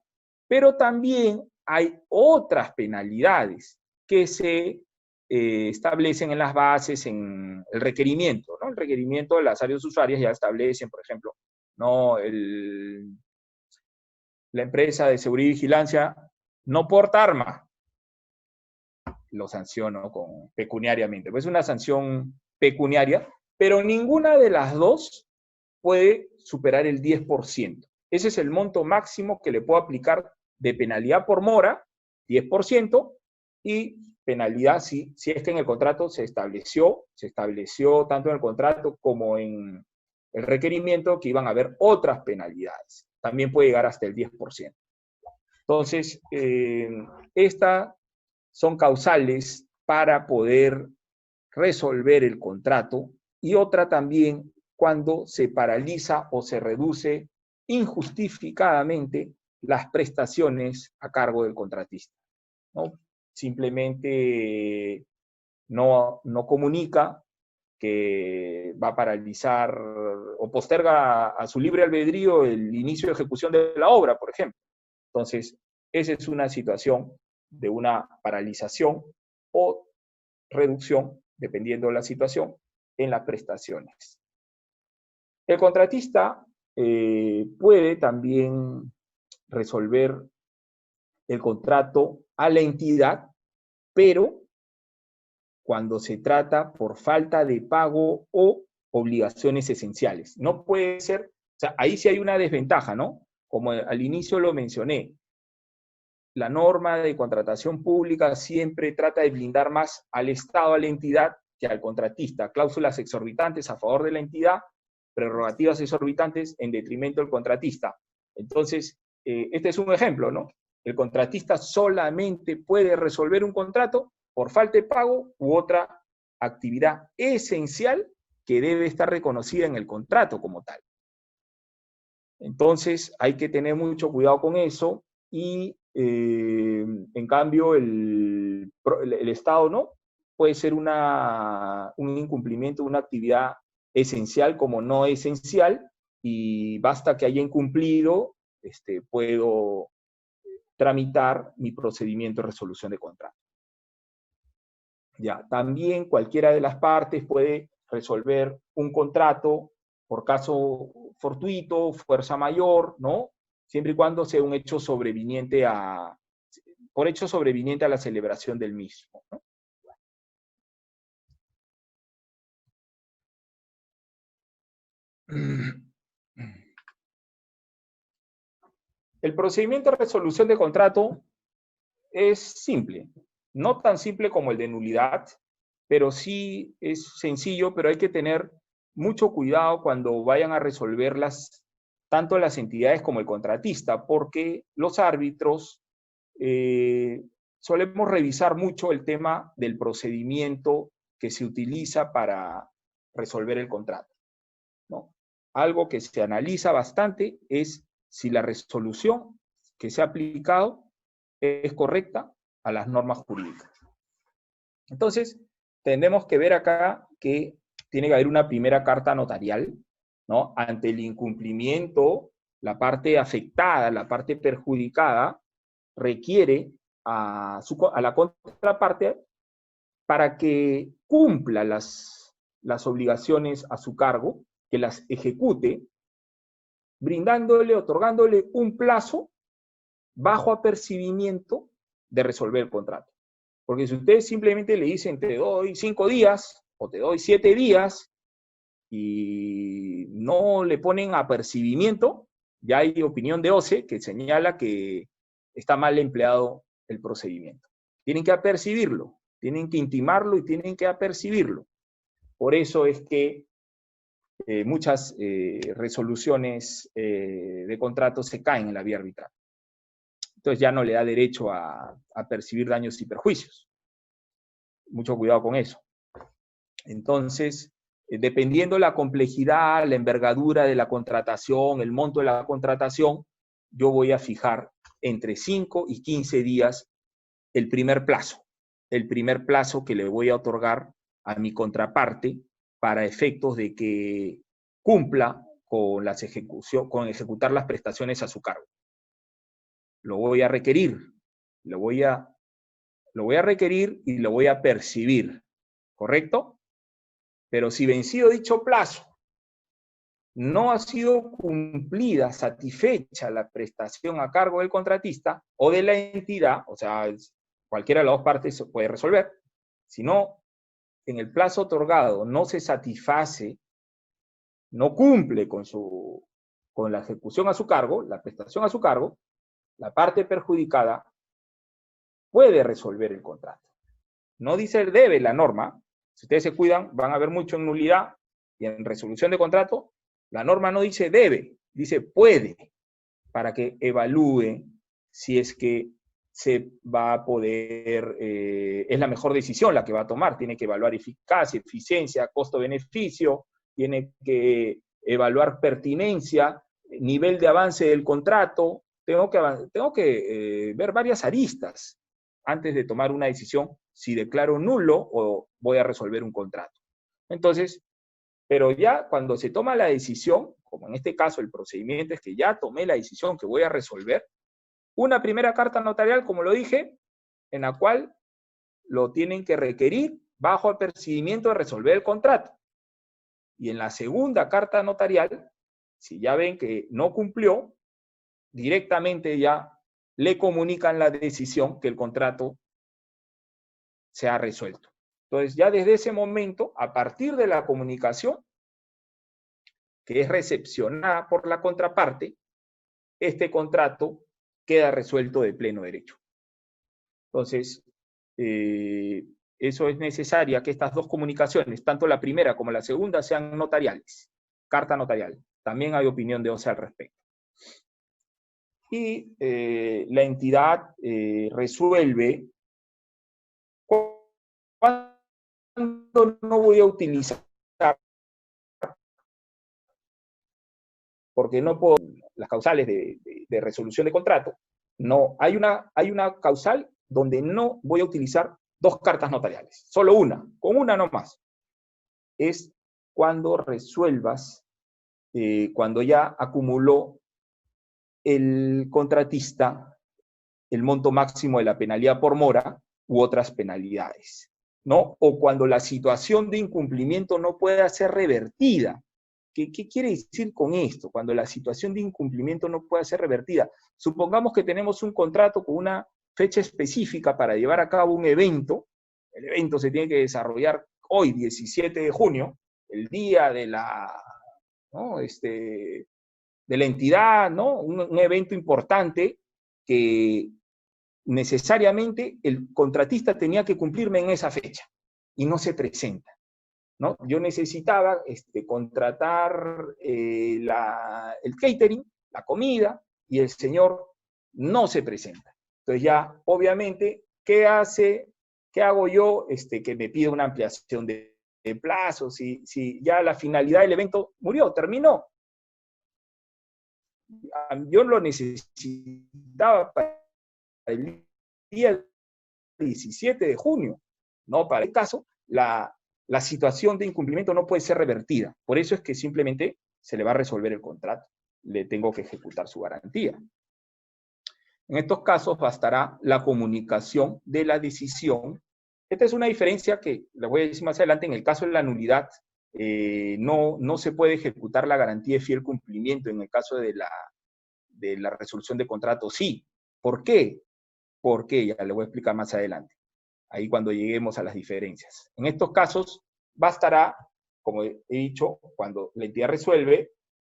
Pero también hay otras penalidades que se establecen en las bases, en el requerimiento, ¿no? El requerimiento de las áreas usuarias ya establecen, por ejemplo, ¿no? La empresa de seguridad y vigilancia no porta arma, lo sanciono pecuniariamente. Pues es una sanción pecuniaria, pero ninguna de las dos puede superar el 10%. Ese es el monto máximo que le puedo aplicar de penalidad por mora, 10%, y penalidad si es que en el contrato se estableció tanto en el contrato como en el requerimiento que iban a haber otras penalidades. También puede llegar hasta el 10%. Entonces, estas son causales para poder resolver el contrato, y otra también cuando se paraliza o se reduce injustificadamente las prestaciones a cargo del contratista, ¿no? Simplemente no comunica que va a paralizar o posterga a su libre albedrío el inicio de ejecución de la obra, por ejemplo. Entonces, esa es una situación de una paralización o reducción, dependiendo de la situación, en las prestaciones. El contratista puede también resolver el contrato a la entidad, pero cuando se trata por falta de pago o obligaciones esenciales. No puede ser, o sea, ahí sí hay una desventaja, ¿no? Como al inicio lo mencioné, la norma de contratación pública siempre trata de blindar más al Estado, a la entidad, que al contratista. Cláusulas exorbitantes a favor de la entidad, prerrogativas exorbitantes en detrimento del contratista. Entonces, este es un ejemplo, ¿no? El contratista solamente puede resolver un contrato por falta de pago u otra actividad esencial que debe estar reconocida en el contrato como tal. Entonces, hay que tener mucho cuidado con eso, y en cambio el Estado no puede ser un incumplimiento de una actividad esencial como no esencial, y basta que haya incumplido, puedo tramitar mi procedimiento de resolución de contrato. Ya, también cualquiera de las partes puede resolver un contrato por caso fortuito, fuerza mayor, ¿no? Siempre y cuando sea un hecho sobreviniente por hecho sobreviniente a la celebración del mismo, ¿no? El procedimiento de resolución de contrato es simple, no tan simple como el de nulidad, pero sí es sencillo, pero hay que tener mucho cuidado cuando vayan a resolverlas tanto las entidades como el contratista, porque los árbitros solemos revisar mucho el tema del procedimiento que se utiliza para resolver el contrato, ¿no? Algo que se analiza bastante es si la resolución que se ha aplicado es correcta a las normas jurídicas. Entonces, tenemos que ver acá que tiene que haber una primera carta notarial, ¿no? Ante el incumplimiento, la parte afectada, la parte perjudicada, requiere a la contraparte para que cumpla las obligaciones a su cargo, que las ejecute, otorgándole un plazo bajo apercibimiento de resolver el contrato. Porque si ustedes simplemente le dicen, te doy 5 días o te doy 7 días, y no le ponen apercibimiento, ya hay opinión de OCE que señala que está mal empleado el procedimiento. Tienen que apercibirlo, tienen que intimarlo y tienen que apercibirlo. Por eso es que muchas resoluciones de contratos se caen en la vía arbitral. Entonces ya no le da derecho a percibir daños y perjuicios. Mucho cuidado con eso. Entonces, dependiendo la complejidad, la envergadura de la contratación, el monto de la contratación, yo voy a fijar entre 5 y 15 días el primer plazo que le voy a otorgar a mi contraparte para efectos de que cumpla con ejecutar las prestaciones a su cargo. Lo voy a requerir, lo voy a requerir y lo voy a percibir, ¿correcto? Pero si vencido dicho plazo no ha sido cumplida, satisfecha la prestación a cargo del contratista o de la entidad, o sea, cualquiera de las dos partes se puede resolver, si no, en el plazo otorgado no se satisface, no cumple con con la ejecución a su cargo, la prestación a su cargo, la parte perjudicada puede resolver el contrato. No dice debe la norma. Si ustedes se cuidan, van a ver mucho en nulidad y en resolución de contrato. La norma no dice debe, dice puede, para que evalúe si es que se va a poder, es la mejor decisión la que va a tomar. Tiene que evaluar eficacia, eficiencia, costo-beneficio, tiene que evaluar pertinencia, nivel de avance del contrato. Tengo que ver varias aristas antes de tomar una decisión si declaro nulo o voy a resolver un contrato. Entonces, pero ya cuando se toma la decisión, como en este caso el procedimiento es que ya tomé la decisión que voy a resolver, una primera carta notarial, como lo dije, en la cual lo tienen que requerir bajo el procedimiento de resolver el contrato. Y en la segunda carta notarial, si ya ven que no cumplió, directamente ya le comunican la decisión que el contrato se ha resuelto. Entonces, ya desde ese momento, a partir de la comunicación, que es recepcionada por la contraparte, este contrato queda resuelto de pleno derecho. Entonces, eso es necesario que estas dos comunicaciones, tanto la primera como la segunda, sean notariales, carta notarial. También hay opinión de OCE al respecto. Y la entidad resuelve cuando no voy a utilizar, porque no puedo, las causales de resolución de contrato, no, hay una causal donde no voy a utilizar dos cartas notariales, solo una, con una nomás. Es cuando resuelvas, cuando ya acumuló el contratista el monto máximo de la penalidad por mora u otras penalidades, ¿no? O cuando la situación de incumplimiento no pueda ser revertida. ¿Qué quiere decir con esto? Cuando la situación de incumplimiento no pueda ser revertida. Supongamos que tenemos un contrato con una fecha específica para llevar a cabo un evento. El evento se tiene que desarrollar hoy, 17 de junio, el día de la, ¿no? De la entidad, ¿no? Un evento importante que necesariamente el contratista tenía que cumplirme en esa fecha y no se presenta, ¿no? Yo necesitaba contratar el catering, la comida, y el señor no se presenta. Entonces ya, obviamente, ¿qué hago yo? Que me pida una ampliación de plazo, si ya la finalidad del evento murió, terminó. Yo lo necesitaba para el día 17 de junio, ¿no? Para el caso, la situación de incumplimiento no puede ser revertida. Por eso es que simplemente se le va a resolver el contrato. Le tengo que ejecutar su garantía. En estos casos bastará la comunicación de la decisión. Esta es una diferencia que les voy a decir más adelante. En el caso de la nulidad, no se puede ejecutar la garantía de fiel cumplimiento. En el caso de la resolución de contrato, sí. ¿Por qué? Porque ya le voy a explicar más adelante. Ahí cuando lleguemos a las diferencias. En estos casos, bastará, como he dicho, cuando la entidad resuelve,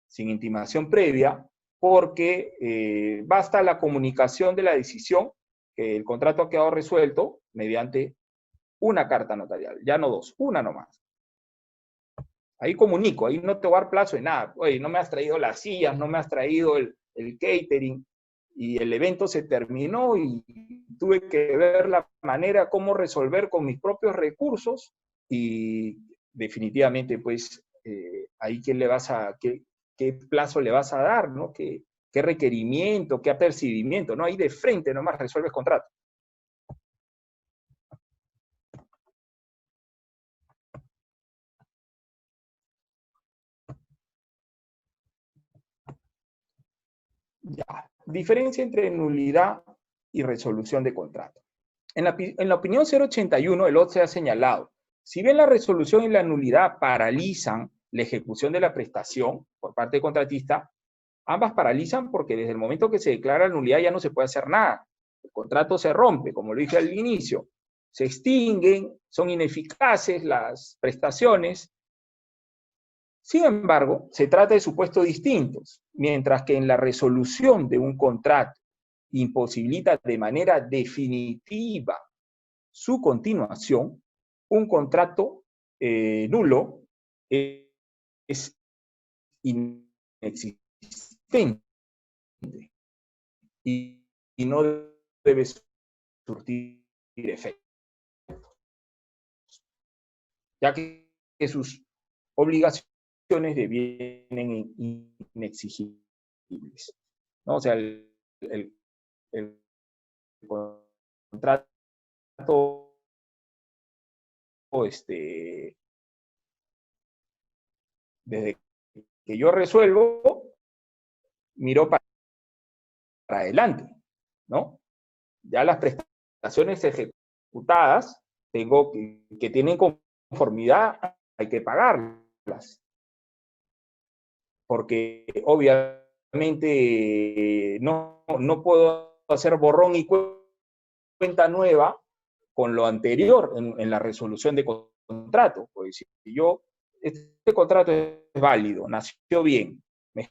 sin intimación previa, porque basta la comunicación de la decisión, que el contrato ha quedado resuelto mediante una carta notarial, ya no dos, una nomás. Ahí comunico, ahí no te voy a dar plazo de nada. Oye, no me has traído las sillas, no me has traído el catering, y el evento se terminó y tuve que ver la manera cómo resolver con mis propios recursos y definitivamente pues ahí qué plazo le vas a dar, ¿no? ¿Qué requerimiento, qué apercibimiento, ¿no? Ahí de frente nomás resuelves contrato. Ya, diferencia entre nulidad y resolución de contrato. En la opinión 081, el OCE ha señalado, si bien la resolución y la nulidad paralizan la ejecución de la prestación por parte del contratista, ambas paralizan porque desde el momento que se declara nulidad ya no se puede hacer nada. El contrato se rompe, como lo dije al inicio, se extinguen, son ineficaces las prestaciones, Sin embargo, se trata de supuestos distintos, mientras que en la resolución de un contrato imposibilita de manera definitiva su continuación, un contrato nulo es inexistente y no debe surtir efecto, ya que sus obligaciones devienen inexigibles, ¿no? O sea, el contrato desde que yo resuelvo, miro para adelante, ¿no? Ya las prestaciones ejecutadas tengo que tienen conformidad, hay que pagarlas. Porque obviamente no puedo hacer borrón y cuenta nueva con lo anterior en la resolución de contrato. Pues si yo, este contrato es válido, nació bien,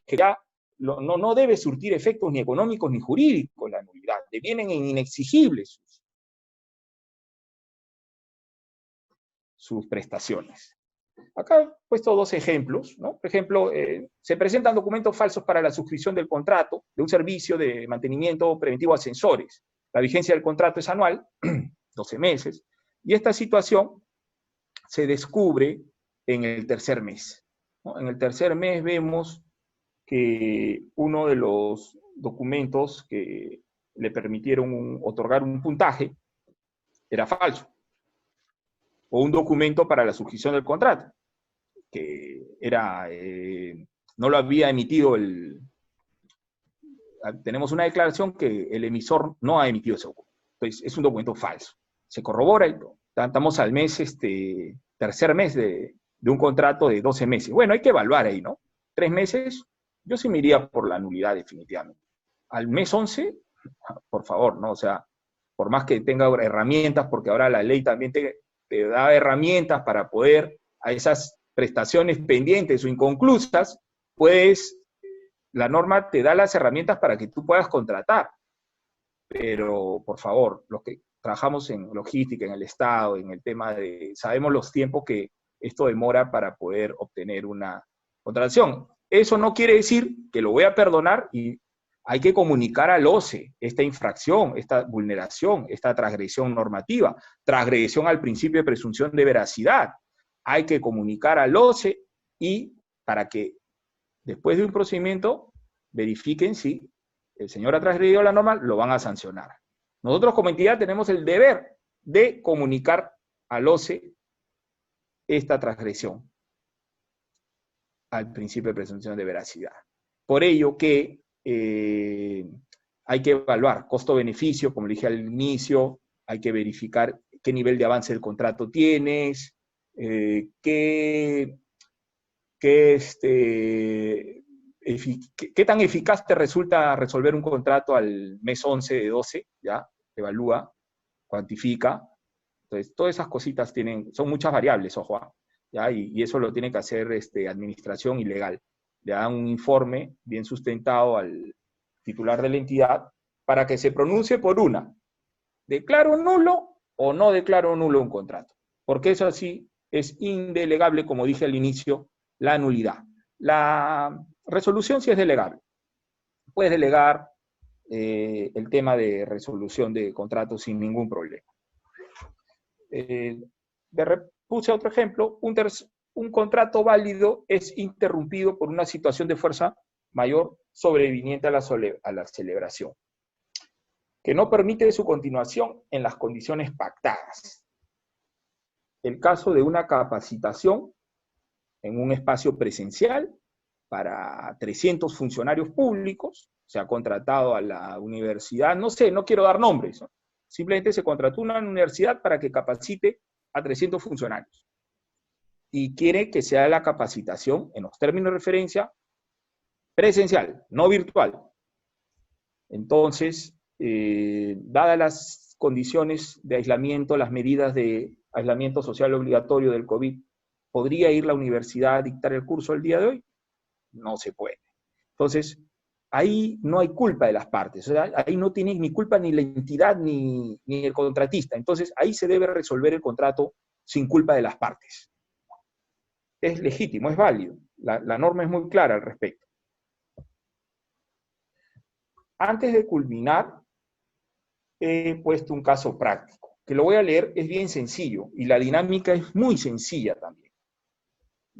ya no debe surtir efectos ni económicos ni jurídicos la nulidad, devienen inexigibles sus prestaciones. Acá he puesto dos ejemplos, ¿no? Por ejemplo, se presentan documentos falsos para la suscripción del contrato de un servicio de mantenimiento preventivo a ascensores. La vigencia del contrato es anual, 12 meses, y esta situación se descubre en el tercer mes, ¿no? En el tercer mes vemos que uno de los documentos que le permitieron otorgar un puntaje era falso, o un documento para la suscripción del contrato, que era, no lo había emitido tenemos una declaración que el emisor no ha emitido ese documento. Entonces, es un documento falso. Se corrobora y estamos al mes, tercer mes de un contrato de 12 meses. Bueno, hay que evaluar ahí, ¿no? 3 meses, yo sí me iría por la nulidad definitivamente. Al mes 11, por favor, ¿no? O sea, por más que tenga herramientas, porque ahora la ley también te da herramientas para poder a esas prestaciones pendientes o inconclusas, pues la norma te da las herramientas para que tú puedas contratar. Pero, por favor, los que trabajamos en logística, en el Estado, en el tema de... Sabemos los tiempos que esto demora para poder obtener una contratación. Eso no quiere decir que lo voy a perdonar y hay que comunicar al OCE esta infracción, esta vulneración, esta transgresión normativa, transgresión al principio de presunción de veracidad. Hay que comunicar al OCE y para que después de un procedimiento verifiquen si el señor ha transgredido la norma, lo van a sancionar. Nosotros como entidad tenemos el deber de comunicar al OCE esta transgresión al principio de presunción de veracidad. Por ello que hay que evaluar costo-beneficio, como le dije al inicio, hay que verificar qué nivel de avance del contrato tienes, qué tan eficaz te resulta resolver un contrato al mes 11 de 12, ¿ya? Evalúa, cuantifica. Entonces, todas esas cositas son muchas variables, ojo, ¿ya? Y eso lo tiene que hacer administración y legal. Le dan un informe bien sustentado al titular de la entidad para que se pronuncie por una. ¿Declaro nulo o no declaro nulo un contrato? Porque eso así es indelegable, como dije al inicio, la nulidad. La resolución sí es delegable. Puedes delegar el tema de resolución de contratos sin ningún problema. Puse otro ejemplo, un contrato válido es interrumpido por una situación de fuerza mayor sobreviniente a la celebración, que no permite su continuación en las condiciones pactadas. El caso de una capacitación en un espacio presencial para 300 funcionarios públicos, se ha contratado a la universidad, no sé, no quiero dar nombres, ¿no? Simplemente se contrató una universidad para que capacite a 300 funcionarios. Y quiere que sea la capacitación, en los términos de referencia, presencial, no virtual. Entonces, dadas las condiciones de aislamiento, las medidas de aislamiento social obligatorio del COVID, ¿Podría ir la universidad a dictar el curso el día de hoy? No se puede. Entonces, ahí no hay culpa de las partes, o sea, ahí no tiene ni culpa ni la entidad ni el contratista. Entonces, ahí se debe resolver el contrato sin culpa de las partes. Es legítimo, es válido. La norma es muy clara al respecto. Antes de culminar, he puesto un caso práctico, que lo voy a leer, es bien sencillo, y la dinámica es muy sencilla también.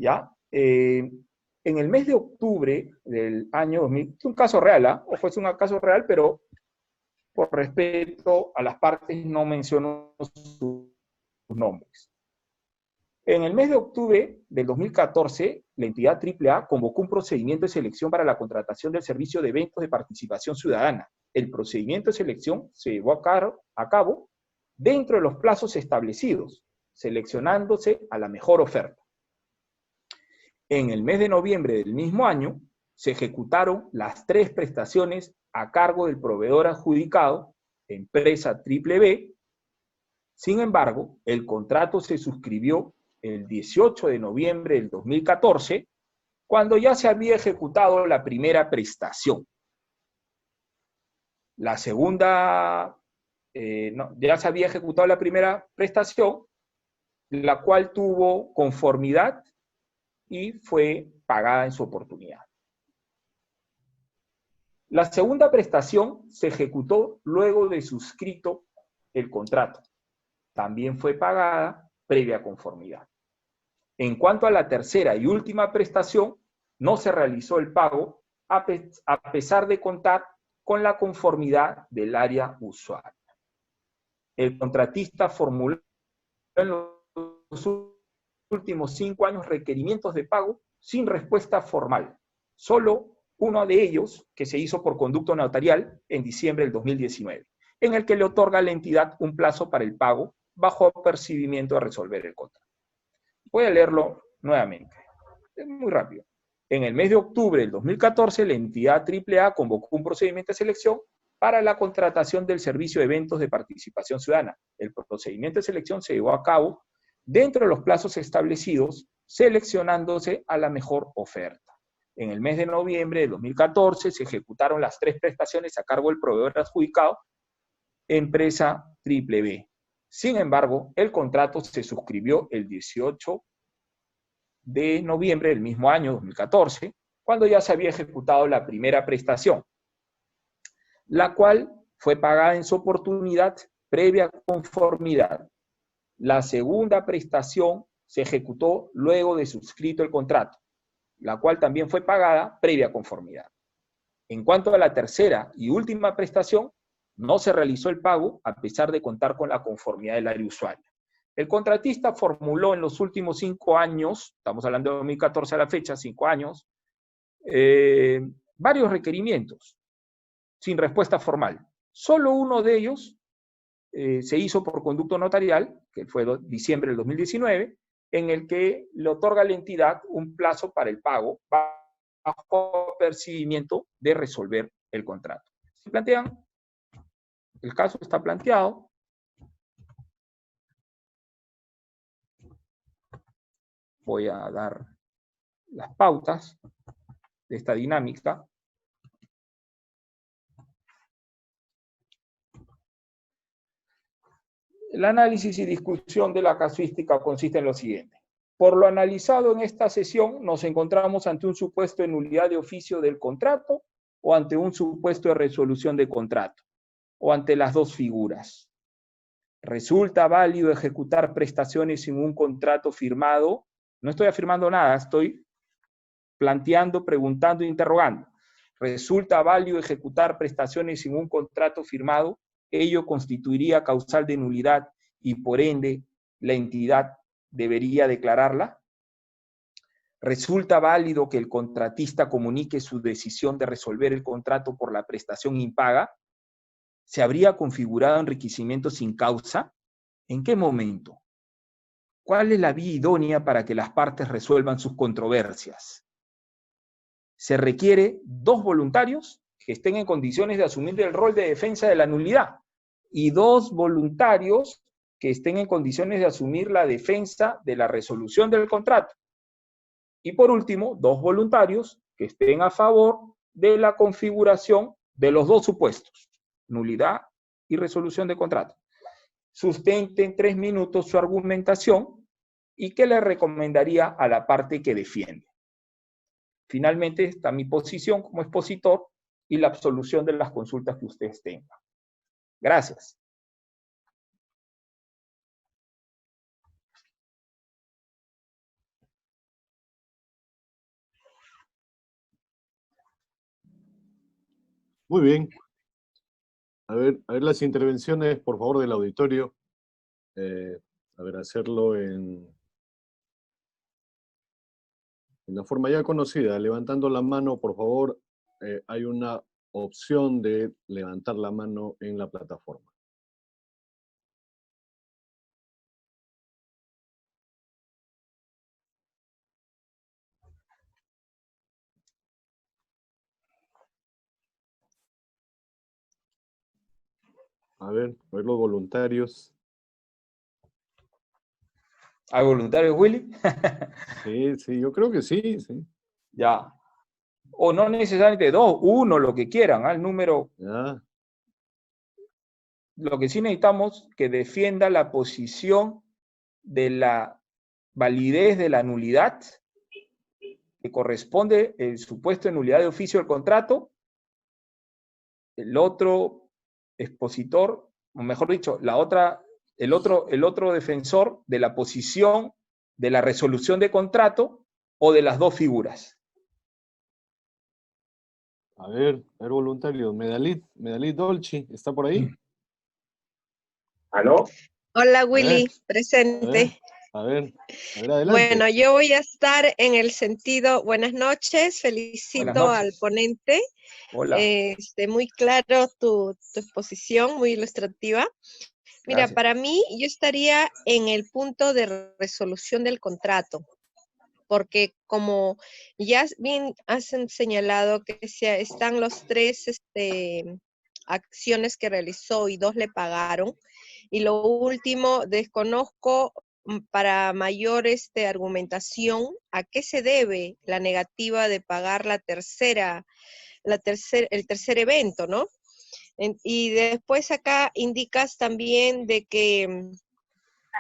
¿Ya? En el mes de octubre del año 2000, es un caso real, ojo, es un caso real, pero por respeto a las partes no menciono sus nombres. En el mes de octubre del 2014, la entidad AAA convocó un procedimiento de selección para la contratación del servicio de eventos de participación ciudadana. El procedimiento de selección se llevó a cabo dentro de los plazos establecidos, seleccionándose a la mejor oferta. En el mes de noviembre del mismo año, se ejecutaron las 3 prestaciones a cargo del proveedor adjudicado, empresa B. Sin embargo, el contrato se suscribió el 18 de noviembre del 2014, cuando ya se había ejecutado la primera prestación. La segunda, ya se había ejecutado la primera prestación, la cual tuvo conformidad y fue pagada en su oportunidad. La segunda prestación se ejecutó luego de suscrito el contrato. También fue pagada previa conformidad. En cuanto a la tercera y última prestación, no se realizó el pago a pesar de contar con la conformidad del área usuaria. El contratista formuló en los últimos 5 años requerimientos de pago sin respuesta formal. Solo uno de ellos, que se hizo por conducto notarial en diciembre del 2019, en el que le otorga a la entidad un plazo para el pago bajo apercibimiento de resolver el contrato. Voy a leerlo nuevamente. Es muy rápido. En el mes de octubre del 2014, la entidad AAA convocó un procedimiento de selección para la contratación del servicio de eventos de participación ciudadana. El procedimiento de selección se llevó a cabo dentro de los plazos establecidos, seleccionándose a la mejor oferta. En el mes de noviembre de 2014 se ejecutaron las 3 prestaciones a cargo del proveedor adjudicado, empresa B. Sin embargo, el contrato se suscribió el 18 de noviembre del mismo año, 2014, cuando ya se había ejecutado la primera prestación, la cual fue pagada en su oportunidad previa conformidad. La segunda prestación se ejecutó luego de suscrito el contrato, la cual también fue pagada previa conformidad. En cuanto a la tercera y última prestación, no se realizó el pago a pesar de contar con la conformidad del área usuaria. El contratista formuló en los últimos 5 años, estamos hablando de 2014 a la fecha, 5 años, varios requerimientos sin respuesta formal. Solo uno de ellos se hizo por conducto notarial, que fue diciembre del 2019, en el que le otorga a la entidad un plazo para el pago bajo apercibimiento de resolver el contrato. ¿Se plantean? El caso está planteado. Voy a dar las pautas de esta dinámica. El análisis y discusión de la casuística consiste en lo siguiente. Por lo analizado en esta sesión, nos encontramos ante un supuesto de nulidad de oficio del contrato o ante un supuesto de resolución de contrato, o ante las dos figuras. ¿Resulta válido ejecutar prestaciones sin un contrato firmado? No estoy afirmando nada, estoy planteando, preguntando e interrogando. ¿Resulta válido ejecutar prestaciones sin un contrato firmado? Ello constituiría causal de nulidad y por ende la entidad debería declararla. ¿Resulta válido que el contratista comunique su decisión de resolver el contrato por la prestación impaga? ¿Se habría configurado enriquecimiento sin causa? ¿En qué momento? ¿Cuál es la vía idónea para que las partes resuelvan sus controversias? Se requiere 2 voluntarios que estén en condiciones de asumir el rol de defensa de la nulidad y 2 voluntarios que estén en condiciones de asumir la defensa de la resolución del contrato. Y por último, 2 voluntarios que estén a favor de la configuración de los 2 supuestos, nulidad y resolución de contrato. Sustenten 3 minutos su argumentación y que le recomendaría a la parte que defiende. Finalmente está mi posición como expositor y la absolución de las consultas que ustedes tengan. Gracias. Muy bien. A ver las intervenciones, por favor, del auditorio. A ver, hacerlo en la forma ya conocida. Levantando la mano, por favor, hay una opción de levantar la mano en la plataforma. A ver los voluntarios. ¿Hay voluntarios, Willy? Sí, yo creo que sí. Ya. O no necesariamente 2, 1, lo que quieran, el número. Ya. Lo que sí necesitamos que defienda la posición de la validez de la nulidad, que corresponde el supuesto de nulidad de oficio del contrato. El otro expositor, o mejor dicho, el otro defensor de la posición de la resolución de contrato o de las 2 figuras. A ver voluntarios. Medalit Dolci, ¿está por ahí? ¿Aló? Hola Willy, presente. A ver, adelante. Bueno, yo voy a estar en el sentido, buenas noches, felicito al ponente. Hola. Muy claro tu exposición, muy ilustrativa. Mira, Gracias. para mí yo estaría en el punto de resolución del contrato, porque como ya bien has señalado que están los 3 acciones que realizó y 2 le pagaron, y lo último, desconozco para mayor argumentación a qué se debe la negativa de pagar el tercer evento, ¿no? Y después acá indicas también de que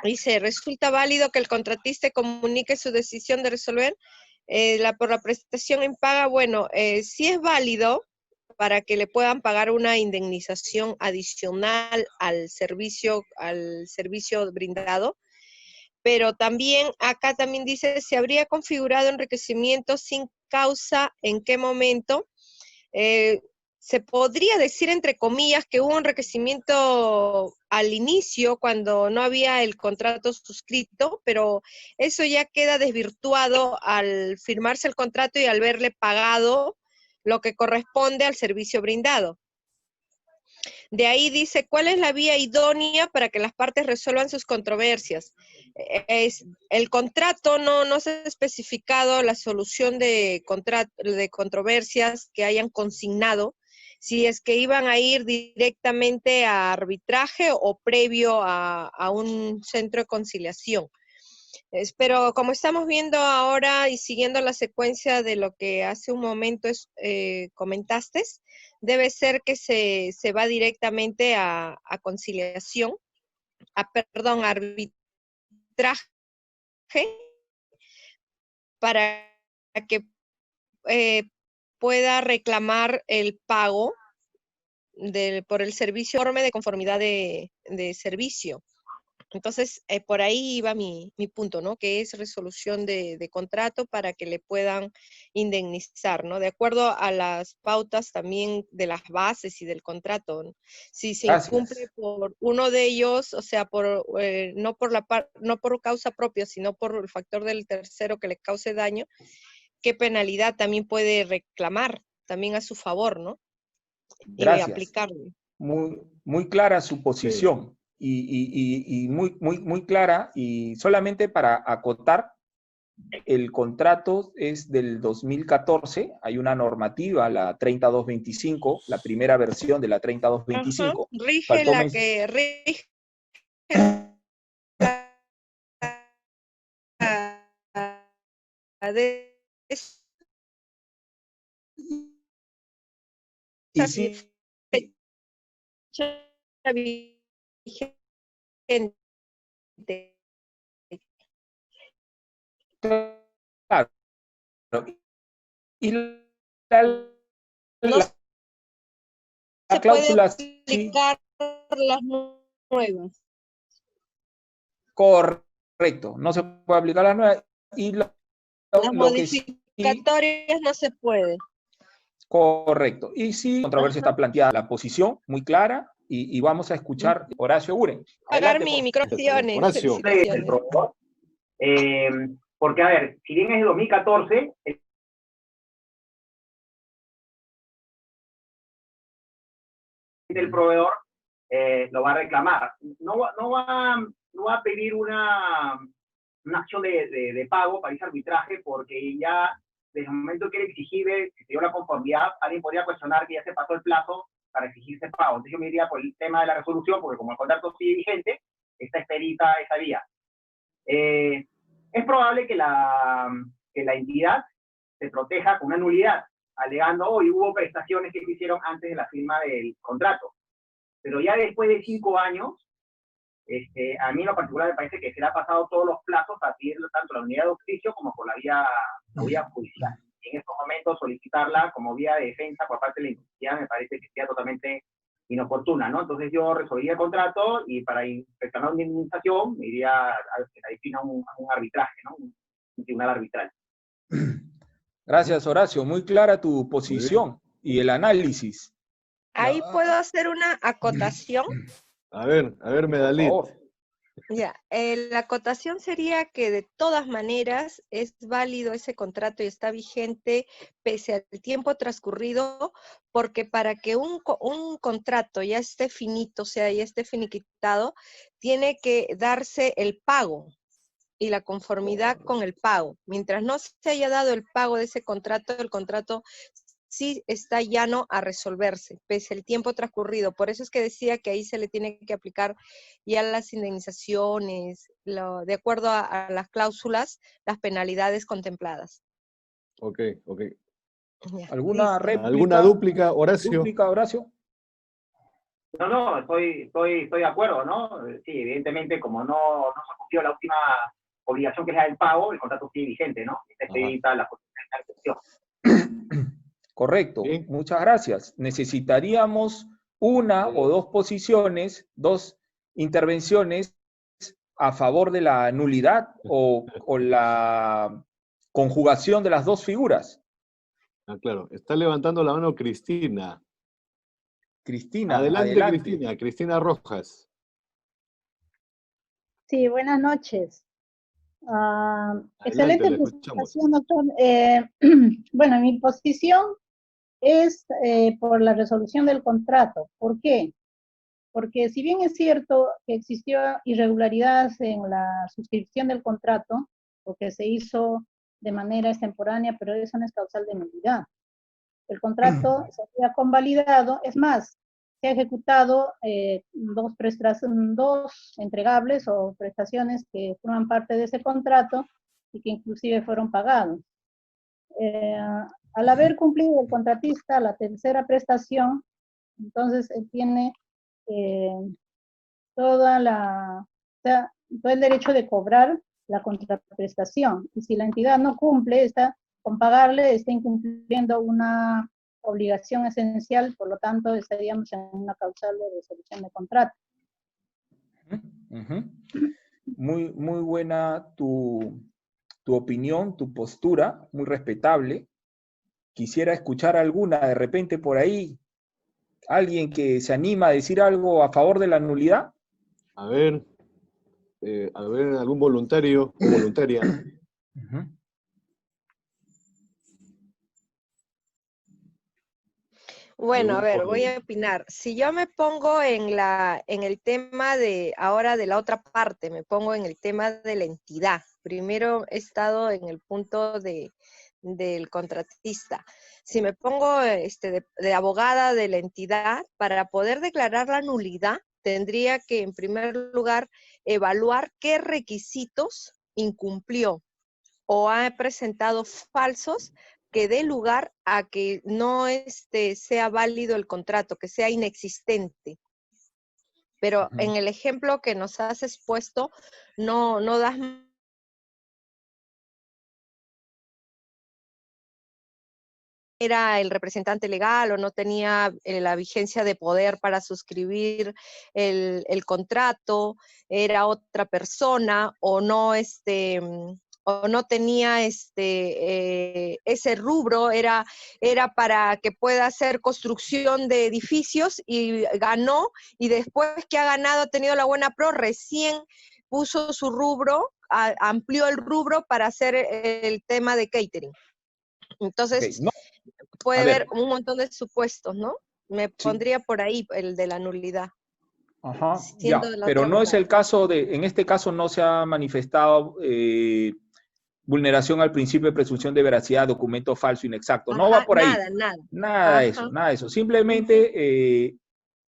dice, resulta válido que el contratista comunique su decisión de resolver por la prestación en paga. Bueno, sí es válido para que le puedan pagar una indemnización adicional al servicio brindado, pero también acá también dice, se habría configurado enriquecimiento sin causa, ¿en qué momento? Se podría decir, entre comillas, que hubo enriquecimiento al inicio, cuando no había el contrato suscrito, pero eso ya queda desvirtuado al firmarse el contrato y al verle pagado lo que corresponde al servicio brindado. De ahí dice, ¿cuál es la vía idónea para que las partes resuelvan sus controversias? El contrato no se ha especificado la solución de controversias que hayan consignado, si es que iban a ir directamente a arbitraje o previo a un centro de conciliación. Pero como estamos viendo ahora y siguiendo la secuencia de lo que hace un momento comentaste, debe ser que se va directamente a conciliación, perdón, a arbitraje, para que pueda reclamar el pago por el servicio de conformidad de servicio. Entonces, por ahí iba mi punto, ¿no? Que es resolución de contrato para que le puedan indemnizar, ¿no? De acuerdo a las pautas también de las bases y del contrato, ¿no? Si se incumple por uno de ellos, o sea, no por causa propia, sino por el factor del tercero que le cause daño, ¿qué penalidad también puede reclamar también a su favor, ¿no? Gracias. Y aplicarle. Muy clara su posición. Sí. Y muy clara, y solamente para acotar, el contrato es del 2014, hay una normativa, la 3225, la primera versión de la 3225. Rige la que rige de Y sí, fecha vigente. claro. Y la, No la- la se puede cláusula sí, aplicar las nuevas. correcto, no se puede aplicar la nueva. Y Las lo que sí, modificatorias no se puede. correcto. Y sí, controversia Ajá. está planteada la posición muy clara y vamos a escuchar Horacio Uren. Pagar Adelante, mi por microacciones. Horacio. del Felicitaciones. proveedor. Porque, a ver, si bien es de 2014, el proveedor lo va a reclamar. No va a pedir una acción de pago para ese arbitraje, porque ya desde el momento que era exigible, que se dio la conformidad, alguien podría cuestionar que ya se pasó el plazo para exigirse pago. Entonces yo me iría por el tema de la resolución, porque como el contrato sigue vigente, está expedita esa vía. Es probable que la entidad se proteja con una nulidad, alegando, hoy hubo prestaciones que se hicieron antes de la firma del contrato. Pero ya después de 5 años, a mí en lo particular me parece que se le ha pasado todos los plazos a pedir tanto la unidad de oficio como por la vía judicial. Y en estos momentos solicitarla como vía de defensa por parte de la entidad me parece que sea totalmente inoportuna, ¿no? Entonces yo resolvería el contrato y para reclamar una indemnización me iría a definir un arbitraje, ¿no? Un tribunal arbitral. Gracias, Horacio. Muy clara tu posición y el análisis. Ahí puedo hacer una acotación. A ver, Por Medalit. favor. Ya, la acotación sería que de todas maneras es válido ese contrato y está vigente pese al tiempo transcurrido, porque para que un contrato ya esté finito, o sea, ya esté finiquitado, tiene que darse el pago y la conformidad con el pago. Mientras no se haya dado el pago de ese contrato, el contrato sí está llano a resolverse, pese al tiempo transcurrido. Por eso es que decía que ahí se le tiene que aplicar ya las indemnizaciones, de acuerdo a las cláusulas, las penalidades contempladas. Ok, ok. Ya, ¿Alguna listo. réplica? ¿Alguna dúplica, Horacio? ¿Dúplica, Horacio? No, estoy de acuerdo, ¿no? Sí, evidentemente, como no se cumplió la última obligación que es la del pago, el contrato sigue vigente, ¿no? Está expedita la posibilidad de excepción. Correcto, Bien. muchas gracias. Necesitaríamos una o dos posiciones, dos intervenciones a favor de la nulidad o la conjugación de las dos figuras. Ah, claro. Está levantando la mano Cristina. Cristina, Adelante, adelante. Cristina Rojas. Sí, buenas noches. Adelante, Excelente la escuchamos. presentación, doctor. Bueno, mi posición es por la resolución del contrato. ¿Por qué? Porque si bien es cierto que existió irregularidad en la suscripción del contrato, porque se hizo de manera extemporánea, pero eso no es causal de nulidad. El contrato se había convalidado, es más, se ha ejecutado dos entregables o prestaciones que forman parte de ese contrato y que inclusive fueron pagados. Al haber cumplido el contratista la tercera prestación, entonces él tiene todo el derecho de cobrar la contraprestación. Y si la entidad no cumple, con pagarle, está incumpliendo una obligación esencial, por lo tanto, estaríamos en una causal de resolución de contrato. Muy buena tu opinión, tu postura, muy respetable. Quisiera escuchar alguna, de repente por ahí, alguien que se anima a decir algo a favor de la nulidad. A ver, algún voluntario o voluntaria. Bueno, a ver, voy a opinar. Si yo me pongo en el tema ahora de la otra parte, me pongo en el tema de la entidad. Primero he estado en el punto del contratista. Si me pongo de abogada de la entidad, para poder declarar la nulidad, tendría que, en primer lugar, evaluar qué requisitos incumplió. o ha presentado falsos que dé lugar a que no sea válido el contrato, que sea inexistente. Pero en el ejemplo que nos has expuesto, no das era el representante legal o no tenía la vigencia de poder para suscribir el contrato, era otra persona o no tenía ese rubro, era para que pueda hacer construcción de edificios y ganó, y después que ha ganado, ha tenido la buena pro, recién puso su rubro, amplió el rubro para hacer el tema de catering. Entonces, no, puede haber un montón de supuestos, ¿no? Me pondría por ahí el de la nulidad. Ajá, ya, pero no es el caso en este caso no se ha manifestado vulneración al principio de presunción de veracidad, documento falso, inexacto. No va por ahí. Nada de eso. Simplemente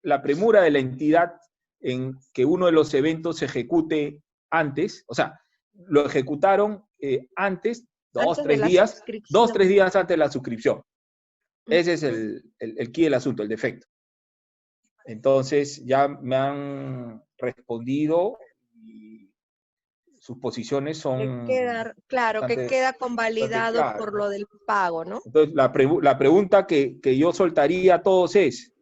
la premura de la entidad en que uno de los eventos se ejecute antes, o sea, lo ejecutaron antes, 2-3 días antes de la suscripción. Ese es el key del asunto, el defecto. Entonces, ya me han respondido y sus posiciones son... Claro, que queda convalidado por lo del pago, ¿no? Entonces, la pregunta que yo soltaría a todos es,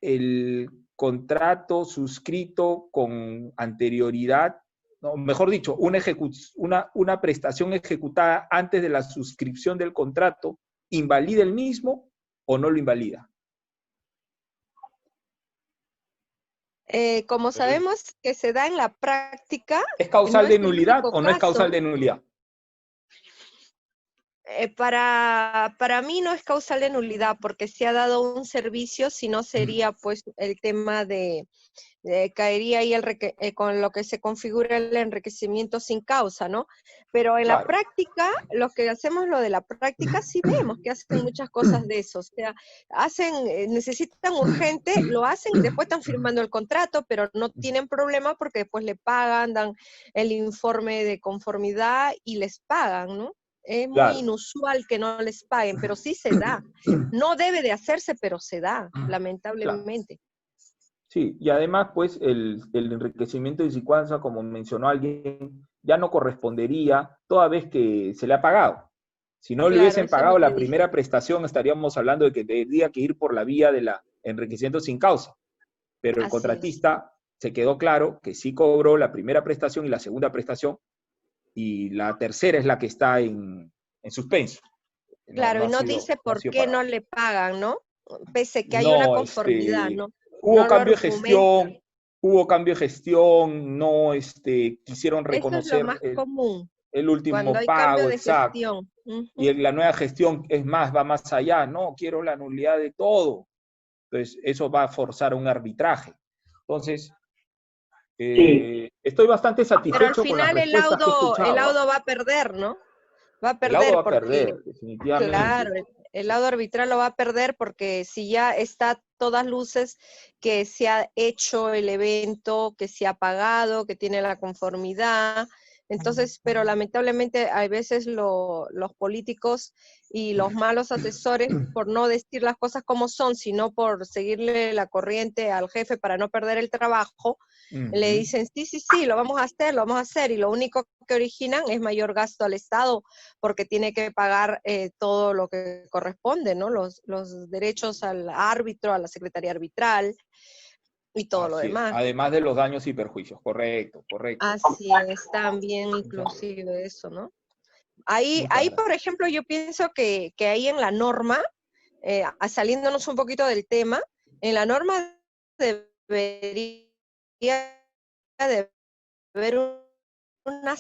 ¿el contrato suscrito con anterioridad, no, mejor dicho, una prestación ejecutada antes de la suscripción del contrato, invalida el mismo o no lo invalida? Como sabemos que se da en la práctica... ¿Es causal de nulidad o no es causal de nulidad? Para mí no es causal de nulidad, porque se ha dado un servicio, si no sería pues el tema caería ahí con lo que se configura el enriquecimiento sin causa, ¿no? Pero en la práctica, los que hacemos lo de la práctica, sí vemos que hacen muchas cosas de eso, o sea, necesitan urgente, lo hacen y después están firmando el contrato, pero no tienen problema porque después le pagan, dan el informe de conformidad y les pagan, ¿no? Es muy inusual que no les paguen, pero sí se da. No debe de hacerse, pero se da, lamentablemente. Sí, y además, pues, el enriquecimiento de Sicuanza, como mencionó alguien, ya no correspondería toda vez que se le ha pagado. Si no le hubiesen pagado la primera prestación, estaríamos hablando de que tendría que ir por la vía de la enriquecimiento sin causa. Pero el contratista se quedó claro que sí cobró la primera prestación y la segunda prestación, y la tercera es la que está en suspenso. Claro, y no dice por qué no le pagan, ¿no? Pese que hay una conformidad, ¿no? Hubo cambio de gestión, no quisieron reconocer eso es lo más común, el último cuando hay pago, cambio de gestión. Y la nueva gestión, es más, va más allá, no, quiero la nulidad de todo. Entonces, eso va a forzar un arbitraje. Entonces, estoy bastante satisfecho con las respuestas que he escuchado. Pero al final el laudo va a perder, ¿no? Va a perder. El laudo va a perder, definitivamente. Claro, el laudo arbitral lo va a perder porque si ya está a todas luces que se ha hecho el evento, que se ha pagado, que tiene la conformidad. Entonces, pero lamentablemente hay veces los políticos y los malos asesores, por no decir las cosas como son, sino por seguirle la corriente al jefe para no perder el trabajo, le dicen, sí, lo vamos a hacer, y lo único que originan es mayor gasto al Estado, porque tiene que pagar todo lo que corresponde, ¿no? Los derechos al árbitro, a la secretaría arbitral, y todo lo demás. Además de los daños y perjuicios, correcto. Así es, también inclusive eso, ¿no? Ahí por ejemplo, yo pienso que ahí en la norma, saliéndonos un poquito del tema, en la norma debería de haber una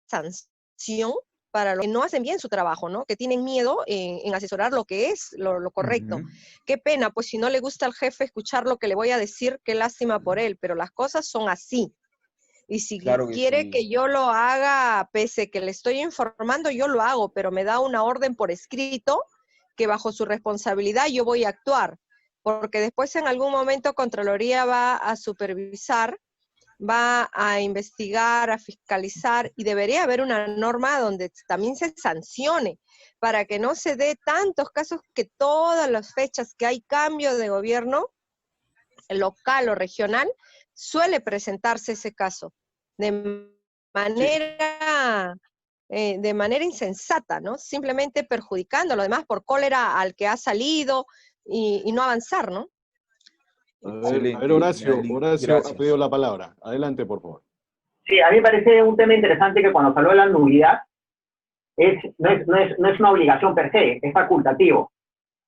sanción para los que no hacen bien su trabajo, ¿no? Que tienen miedo en asesorar lo que es lo correcto. Qué pena, pues si no le gusta al jefe escuchar lo que le voy a decir, qué lástima por él, pero las cosas son así. Y si quiere que yo lo haga, pese que le estoy informando, yo lo hago, pero me da una orden por escrito que bajo su responsabilidad yo voy a actuar, porque después en algún momento Contraloría va a supervisar va a investigar, a fiscalizar, y debería haber una norma donde también se sancione, para que no se dé tantos casos que todas las fechas que hay cambio de gobierno, local o regional, suele presentarse ese caso, de manera insensata, ¿no? Simplemente perjudicando a lo demás por cólera al que ha salido y no avanzar, ¿no? A ver, Excelente, Horacio Yanali, ha gracias. pedido la palabra. Adelante, por favor. Sí, a mí me parece un tema interesante que cuando se habló de la nulidad, no es una obligación per se, es facultativo.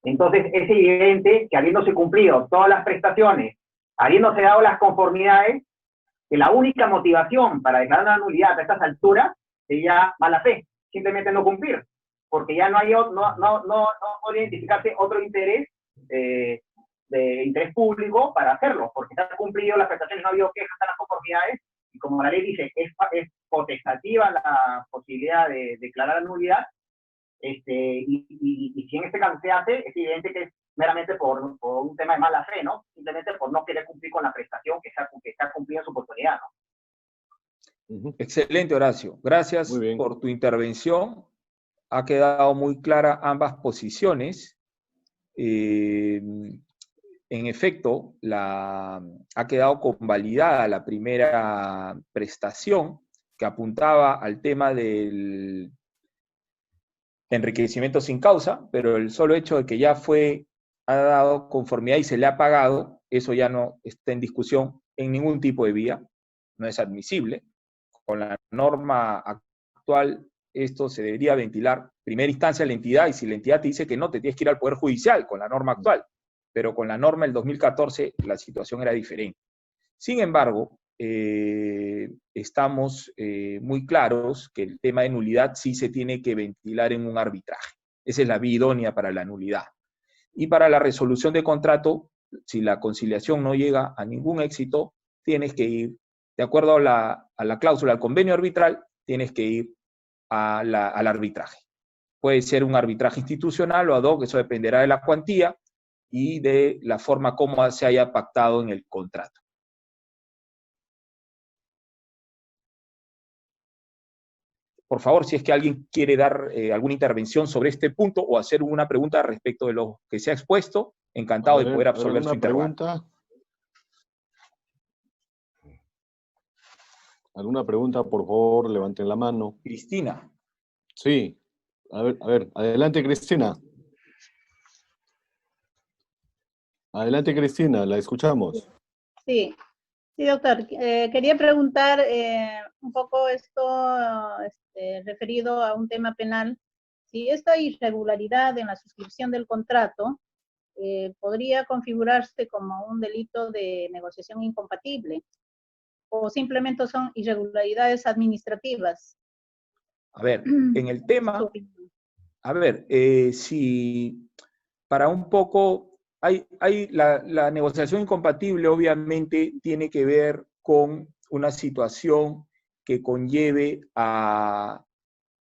Entonces, es evidente que habiéndose cumplido todas las prestaciones, habiéndose dado las conformidades, que la única motivación para declarar una nulidad a estas alturas sería mala fe, simplemente no cumplir, porque ya no puede identificarse otro interés de interés público para hacerlo, porque se han cumplido las prestaciones, no ha habido quejas a las conformidades, y como la ley dice, es potestativa la posibilidad de declarar nulidad, y si en este caso se hace, es evidente que es meramente por un tema de mala fe, ¿no? Simplemente por no querer cumplir con la prestación que se ha cumplido en su oportunidad, ¿no? Excelente, Horacio. Gracias por tu intervención. Ha quedado muy clara ambas posiciones. En efecto, ha quedado convalidada la primera prestación que apuntaba al tema del enriquecimiento sin causa, pero el solo hecho de que ya ha dado conformidad y se le ha pagado, eso ya no está en discusión en ningún tipo de vía, no es admisible. Con la norma actual, esto se debería ventilar primera instancia a la entidad, y si la entidad te dice que no, te tienes que ir al Poder Judicial con la norma actual, pero con la norma del 2014 la situación era diferente. Sin embargo, estamos muy claros que el tema de nulidad sí se tiene que ventilar en un arbitraje. Esa es la vía idónea para la nulidad. Y para la resolución de contrato, si la conciliación no llega a ningún éxito, tienes que ir, de acuerdo a la cláusula, al convenio arbitral, tienes que ir al arbitraje. Puede ser un arbitraje institucional o ad hoc, eso dependerá de la cuantía y de la forma como se haya pactado en el contrato. Por favor, si es que alguien quiere dar alguna intervención sobre este punto o hacer una pregunta respecto de lo que se ha expuesto, encantado de poder absolver su interrogante. ¿Alguna pregunta? Por favor, levanten la mano. Cristina. Sí. A ver, adelante, Cristina. Adelante, Cristina, la escuchamos. Sí, doctor. Quería preguntar un poco esto referido a un tema penal. Si esta irregularidad en la suscripción del contrato podría configurarse como un delito de negociación incompatible, o simplemente son irregularidades administrativas. A ver, en el tema, si para un poco, la negociación incompatible obviamente tiene que ver con una situación que conlleve a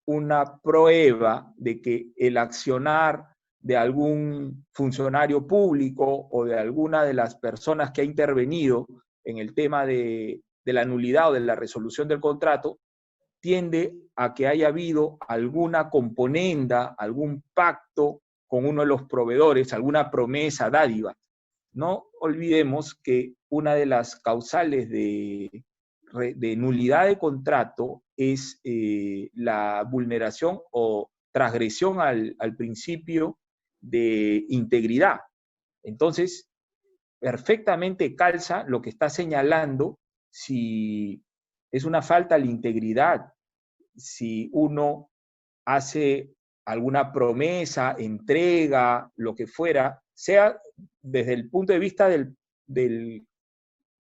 una prueba de que el accionar de algún funcionario público o de alguna de las personas que ha intervenido en el tema de la nulidad o de la resolución del contrato tiende a que haya habido alguna componenda, algún pacto con uno de los proveedores, alguna promesa, dádiva. No olvidemos que una de las causales de nulidad de contrato es la vulneración o transgresión al principio de integridad. Entonces, perfectamente calza lo que está señalando si es una falta a la integridad, si uno hace alguna promesa, entrega, lo que fuera, sea desde el punto de vista de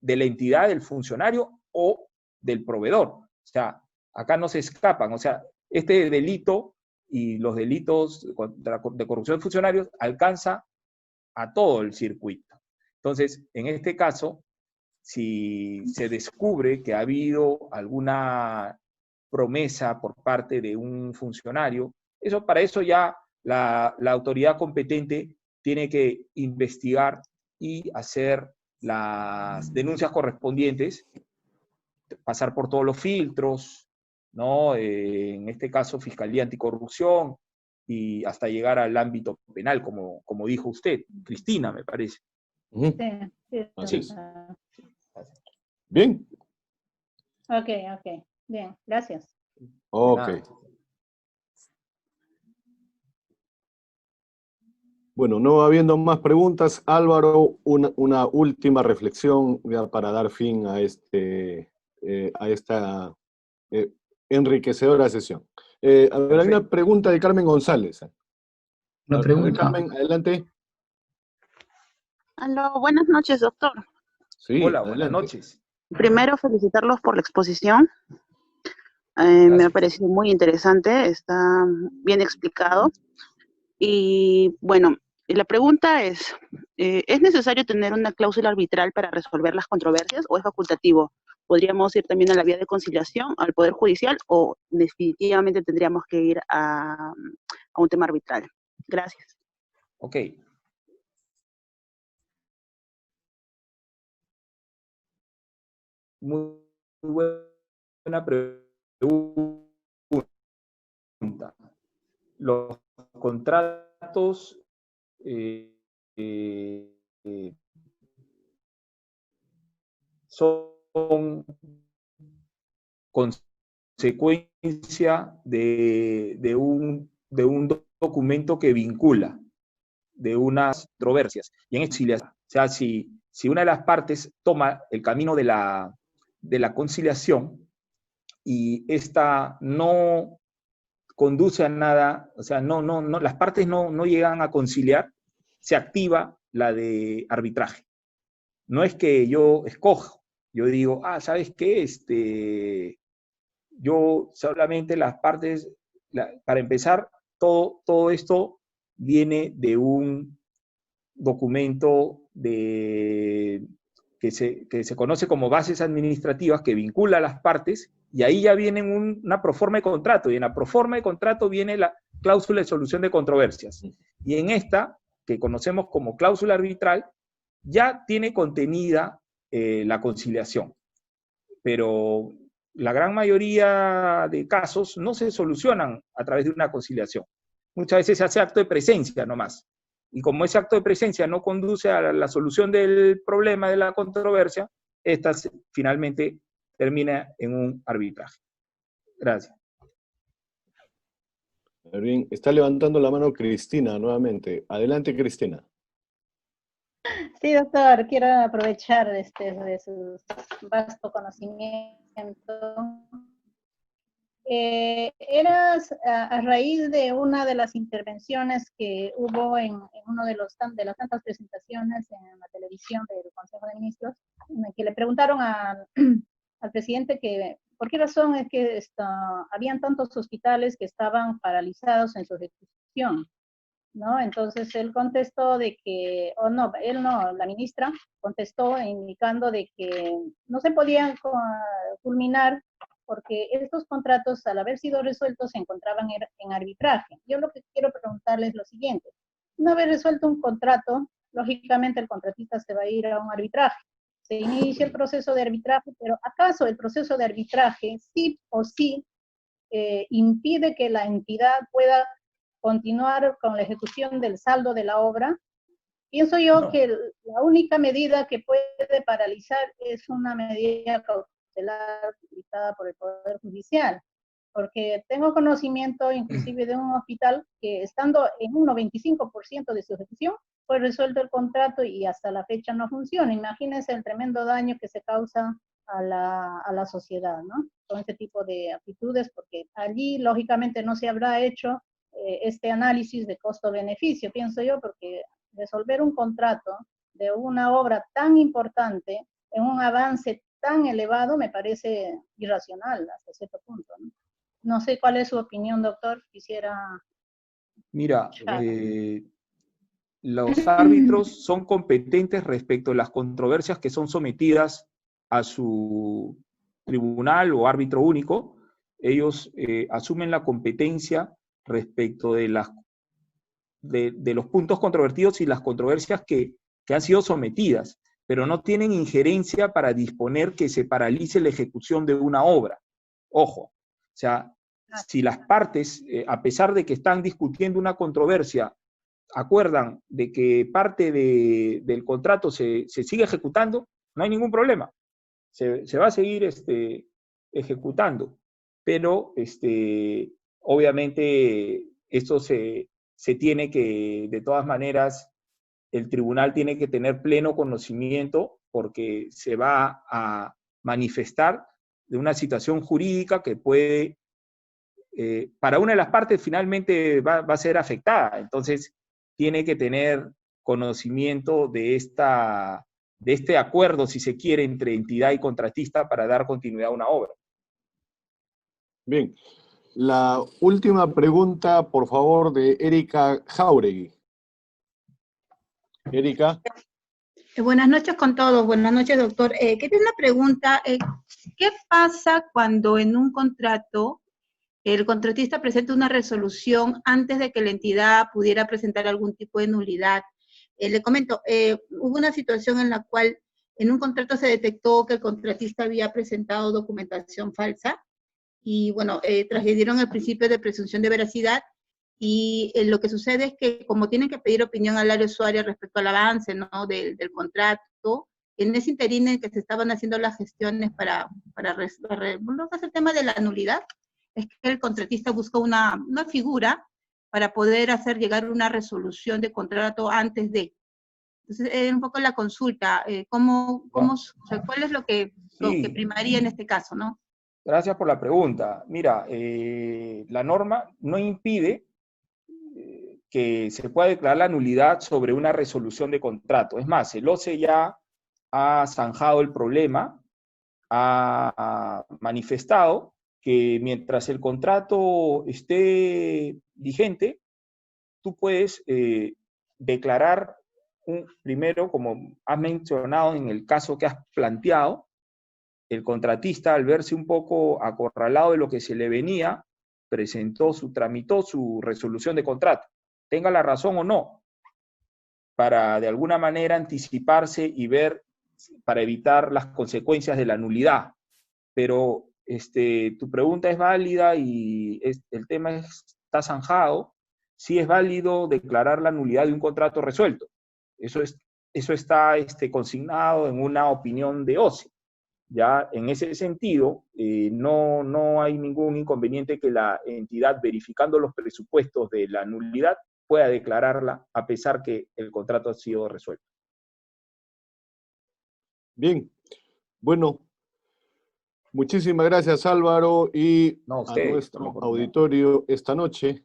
la entidad, del funcionario o del proveedor. O sea, acá no se escapan. O sea, este delito y los delitos de corrupción de funcionarios alcanza a todo el circuito. Entonces, en este caso, si se descubre que ha habido alguna promesa por parte de un funcionario, para eso ya la autoridad competente tiene que investigar y hacer las denuncias correspondientes pasar por todos los filtros, ¿no? En este caso, Fiscalía Anticorrupción, y hasta llegar al ámbito penal, como dijo usted, Cristina, me parece. Ujú. Sí, Así es. ah, Bien. ok, ok. Bien, gracias. Ok. Nada. Bueno, no habiendo más preguntas, Álvaro, una última reflexión ya para dar fin a esta enriquecedora sesión. A ver, hay una pregunta de Carmen González. Una A ver, pregunta. Carmen, adelante. Aló, buenas noches, doctor. Sí, Hola, buenas adelante. noches. Primero, felicitarlos por la exposición. Me ha Gracias. parecido muy interesante, está bien explicado. Y bueno, la pregunta ¿es necesario tener una cláusula arbitral para resolver las controversias o es facultativo? ¿Podríamos ir también a la vía de conciliación, al Poder Judicial, o definitivamente tendríamos que ir a un tema arbitral? Gracias. Ok. Muy buena pregunta. Los contratos son consecuencia de un documento que vincula de unas controversias. Y en conciliación, o sea, si una de las partes toma el camino de la conciliación y esta no conduce a nada, o sea, las partes no llegan a conciliar, se activa la de arbitraje. No es que yo escojo, yo digo, ¿sabes qué? Yo solamente las partes, para empezar, todo esto viene de un documento que se conoce como bases administrativas que vincula a las partes, y ahí ya viene una proforma de contrato, y en la proforma de contrato viene la cláusula de solución de controversias. Y en esta, que conocemos como cláusula arbitral, ya tiene contenida la conciliación. Pero la gran mayoría de casos no se solucionan a través de una conciliación. Muchas veces se hace acto de presencia nomás. Y como ese acto de presencia no conduce a la solución del problema, de la controversia, esta finalmente termina en un arbitraje. Gracias. Bien, está levantando la mano Cristina nuevamente. Adelante, Cristina. Sí, doctor, quiero aprovechar de su vasto conocimiento. Eras a raíz de una de las intervenciones que hubo en uno de las tantas presentaciones en la televisión del Consejo de Ministros, en el que le preguntaron al presidente que por qué razón es que habían tantos hospitales que estaban paralizados en su ejecución, ¿no? Entonces él contestó de que, la ministra contestó indicando de que no se podían culminar porque estos contratos, al haber sido resueltos, se encontraban en arbitraje. Yo lo que quiero preguntarles es lo siguiente. Una vez resuelto un contrato, lógicamente el contratista se va a ir a un arbitraje. Se inicia el proceso de arbitraje, pero ¿acaso el proceso de arbitraje sí o sí impide que la entidad pueda continuar con la ejecución del saldo de la obra? Pienso yo que la única medida que puede paralizar es una medida cautelar dictada por el Poder Judicial, porque tengo conocimiento inclusive de un hospital que estando en un 95% de su ejecución, fue resuelto el contrato y hasta la fecha no funciona. Imagínense el tremendo daño que se causa a la sociedad, ¿no? Con este tipo de actitudes, porque allí lógicamente no se habrá hecho este análisis de costo-beneficio, pienso yo, porque resolver un contrato de una obra tan importante en un avance tan elevado me parece irracional hasta cierto punto, ¿no? No sé cuál es su opinión, doctor. Quisiera... Mira, los árbitros son competentes respecto a las controversias que son sometidas a su tribunal o árbitro único. Ellos asumen la competencia respecto de los puntos controvertidos y las controversias que han sido sometidas. pero no tienen injerencia para disponer que se paralice la ejecución de una obra. Ojo, o sea, si las partes, a pesar de que están discutiendo una controversia, acuerdan de que parte del contrato se sigue ejecutando, no hay ningún problema. Se va a seguir ejecutando, pero obviamente esto se tiene que, de todas maneras, el tribunal tiene que tener pleno conocimiento porque se va a manifestar de una situación jurídica que puede, para una de las partes finalmente va a ser afectada. Entonces, tiene que tener conocimiento de este acuerdo, si se quiere, entre entidad y contratista para dar continuidad a una obra. Bien. La última pregunta, por favor, de Erika Jauregui. Erika. Buenas noches con todos. Buenas noches, doctor. Quería una pregunta. ¿Qué pasa cuando en un contrato el contratista presenta una resolución antes de que la entidad pudiera presentar algún tipo de nulidad? Le comento, hubo una situación en la cual en un contrato se detectó que el contratista había presentado documentación falsa y, bueno, transgredieron el principio de presunción de veracidad y lo que sucede es que como tienen que pedir opinión al área usuaria respecto al avance, ¿no?, del contrato, en ese interín en que se estaban haciendo las gestiones para el tema de la nulidad, es que el contratista buscó una figura para poder hacer llegar una resolución de contrato antes de. Entonces, un poco la consulta, o sea, ¿cuál es lo que primaría en este caso, no? Gracias por la pregunta. Mira, la norma no impide que se pueda declarar la nulidad sobre una resolución de contrato. Es más, el OCE ya ha zanjado el problema, ha manifestado que mientras el contrato esté vigente, tú puedes declarar primero, como has mencionado en el caso que has planteado, el contratista, al verse un poco acorralado de lo que se le venía, tramitó su resolución de contrato, tenga la razón o no, para de alguna manera anticiparse y ver, para evitar las consecuencias de la nulidad. Pero tu pregunta es válida y el tema está zanjado. Sí es válido declarar la nulidad de un contrato resuelto. Eso está consignado en una opinión de OCE. Ya en ese sentido, no hay ningún inconveniente que la entidad, verificando los presupuestos de la nulidad, pueda declararla a pesar que el contrato ha sido resuelto. Bien, bueno, muchísimas gracias, Álvaro, y a nuestro auditorio esta noche.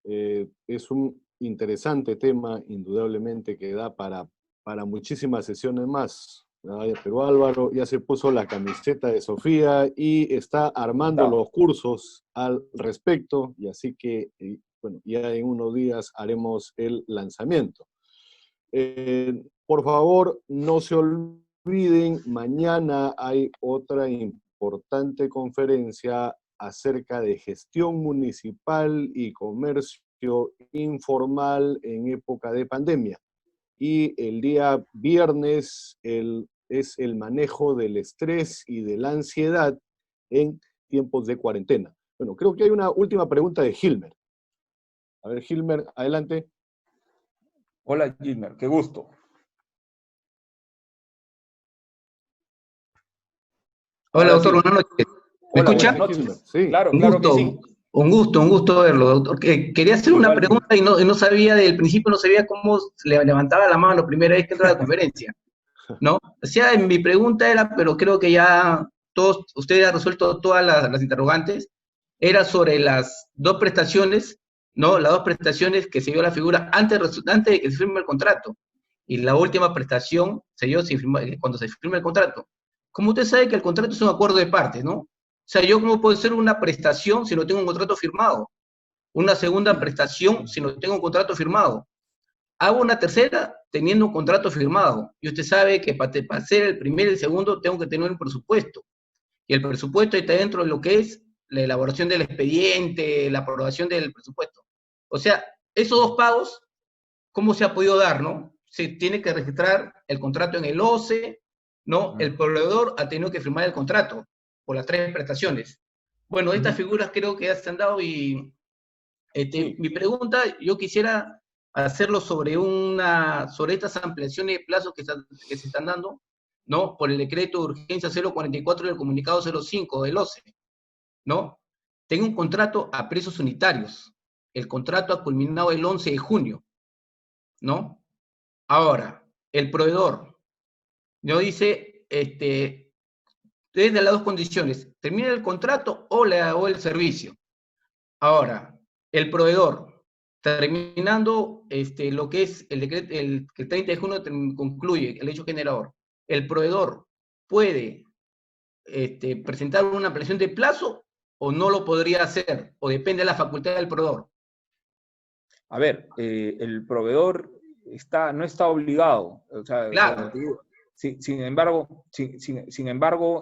Es un interesante tema, indudablemente, que da para muchísimas sesiones más. Pero Álvaro ya se puso la camiseta de Sofía y está armando los cursos al respecto, y así que, bueno, ya en unos días haremos el lanzamiento. Por favor, no se olviden, mañana hay otra importante conferencia acerca de gestión municipal y comercio informal en época de pandemia. Y el día viernes es el manejo del estrés y de la ansiedad en tiempos de cuarentena. Bueno, creo que hay una última pregunta de Gilmer. A ver, Gilmer, adelante. Hola, Gilmer, qué gusto. Hola, doctor, buenas noches. ¿Me escucha? Sí. Claro, claro que sí. Un gusto verlo, doctor. Quería hacer una pregunta y no sabía, del principio no sabía cómo le levantaba la mano la primera vez que entró a la conferencia, ¿no? O sea, mi pregunta era, pero creo que ya usted ha resuelto todas las interrogantes, era sobre las dos prestaciones, ¿no? Las dos prestaciones que se dio la figura antes de que se firme el contrato. Y la última prestación se dio cuando se firma el contrato. Como usted sabe que el contrato es un acuerdo de partes, ¿no? O sea, ¿yo cómo puedo hacer una prestación si no tengo un contrato firmado? Una segunda prestación si no tengo un contrato firmado. Hago una tercera teniendo un contrato firmado. Y usted sabe que para hacer el primero y el segundo tengo que tener un presupuesto. Y el presupuesto está dentro de lo que es la elaboración del expediente, la aprobación del presupuesto. O sea, esos dos pagos, ¿cómo se ha podido dar, no? se tiene que registrar el contrato en el OCE, ¿no? El proveedor ha tenido que firmar el contrato por las 3 prestaciones. Bueno, estas figuras creo que ya se han dado y mi pregunta, yo quisiera hacerlo sobre estas ampliaciones de plazos que se están dando, ¿no? Por el decreto de urgencia 044 y el comunicado 05 del OCE, ¿no? Tengo un contrato a precios unitarios. El contrato ha culminado el 11 de junio, ¿no? Ahora, el proveedor, ¿no? Dice, desde las 2 condiciones, termina el contrato o el servicio. Ahora, el proveedor, terminando lo que es el decreto, el 30 de junio concluye el hecho generador, el proveedor puede presentar una ampliación de plazo o no lo podría hacer, o depende de la facultad del proveedor. A ver, el proveedor no está obligado. O sea, claro. Sin embargo,